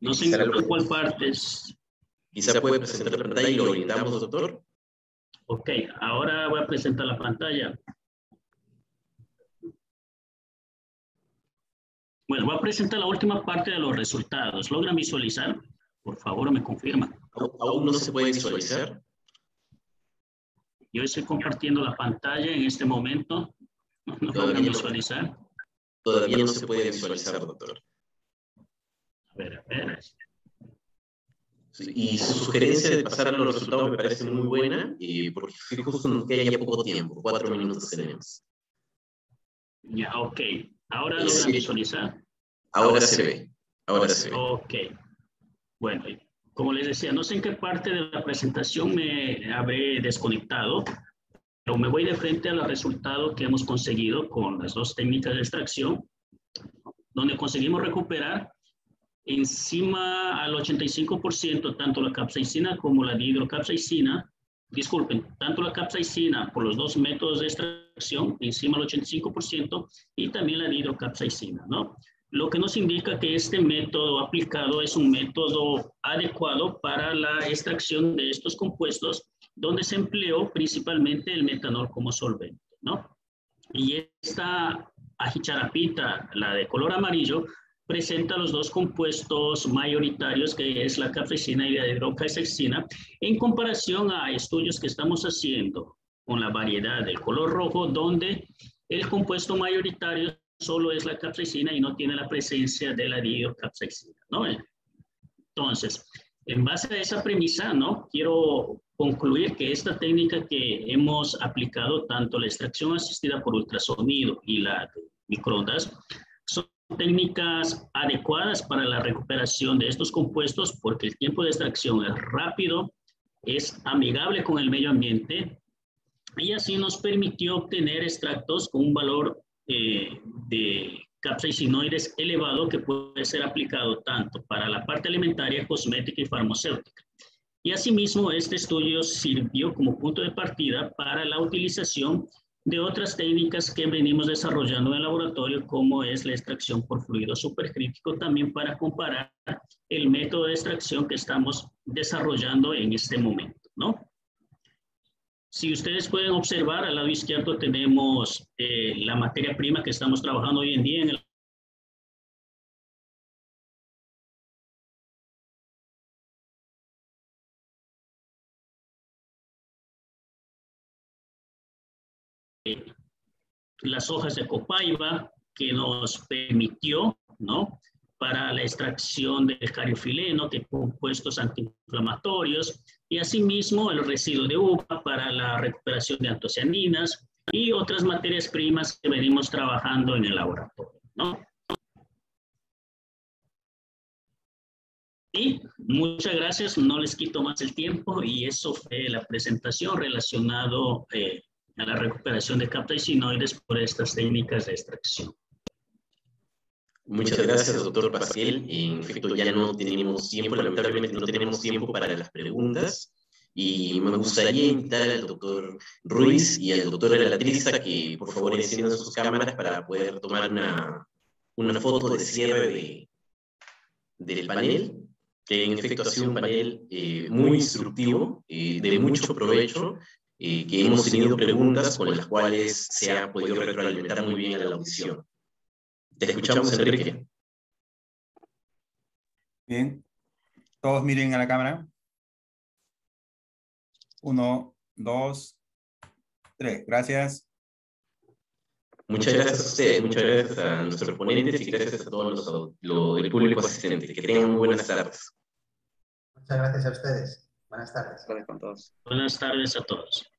No sé en cuál parte es. Quizá puede presentar la pantalla y lo orientamos, doctor. Ok, ahora voy a presentar la pantalla. Bueno, voy a presentar la última parte de los resultados. ¿Logran visualizar? Por favor, me confirman. ¿Aún no se puede visualizar? Yo estoy compartiendo la pantalla en este momento. ¿No logran visualizar? Todavía no se puede visualizar, doctor. A ver. Y su sugerencia de pasar a los resultados me parece muy buena, porque justo nos queda ya poco tiempo, 4 minutos tenemos. Ya, ok. ¿Ahora logran visualizar? Ahora se ve. Ok. Bueno, como les decía, no sé en qué parte de la presentación me habré desconectado, pero me voy de frente a los resultados que hemos conseguido con las dos técnicas de extracción, donde conseguimos recuperar encima al 85% tanto la capsaicina como la dihidrocapsaicina. Disculpen, tanto la capsaicina por los dos métodos de extracción, encima del 85%, y también la dihidrocapsaicina, ¿no? Lo que nos indica que este método aplicado es un método adecuado para la extracción de estos compuestos, donde se empleó principalmente el metanol como solvente, ¿no? Y esta ajicharapita, la de color amarillo, presenta los dos compuestos mayoritarios, que es la capsaicina y la hidrocapsaicina, en comparación a estudios que estamos haciendo con la variedad del color rojo, donde el compuesto mayoritario solo es la capsaicina y no tiene la presencia de la dihidrocapsaicina, ¿no? Entonces, en base a esa premisa, ¿no? Quiero concluir que esta técnica que hemos aplicado, tanto la extracción asistida por ultrasonido y la de microondas, son técnicas adecuadas para la recuperación de estos compuestos porque el tiempo de extracción es rápido, es amigable con el medio ambiente y así nos permitió obtener extractos con un valor de capsaicinoides elevado que puede ser aplicado tanto para la parte alimentaria, cosmética y farmacéutica. Y asimismo, este estudio sirvió como punto de partida para la utilización de otras técnicas que venimos desarrollando en el laboratorio, como es la extracción por fluido supercrítico, también para comparar el método de extracción que estamos desarrollando en este momento, ¿no? Si ustedes pueden observar, al lado izquierdo tenemos la materia prima que estamos trabajando hoy en día en las hojas de copaiba, que nos permitió, ¿no?, para la extracción del cariofileno, que compuestos antiinflamatorios, y asimismo el residuo de uva para la recuperación de antocianinas y otras materias primas que venimos trabajando en el laboratorio, ¿no? Y muchas gracias, no les quito más el tiempo, y eso fue la presentación relacionado a la recuperación de capsaicinoides por estas técnicas de extracción. Muchas gracias, doctor Pasquiel. En efecto, ya no tenemos tiempo, lamentablemente no tenemos tiempo para las preguntas. Y me gustaría invitar al doctor Ruiz y al doctor Alatrista que por favor enciendan sus cámaras para poder tomar una foto de cierre del panel, que en efecto ha sido un panel muy instructivo, de mucho provecho, que hemos tenido preguntas con las cuales se ha podido retroalimentar muy bien a la audición. Te escuchamos, Enrique. Bien. Todos miren a la cámara. 1, 2, 3. Gracias. Muchas gracias a ustedes, muchas gracias a nuestros ponentes y gracias a todos el público asistente. Que tengan muy buenas tardes. Muchas gracias a ustedes. Buenas tardes. Gracias con todos. Buenas tardes a todos.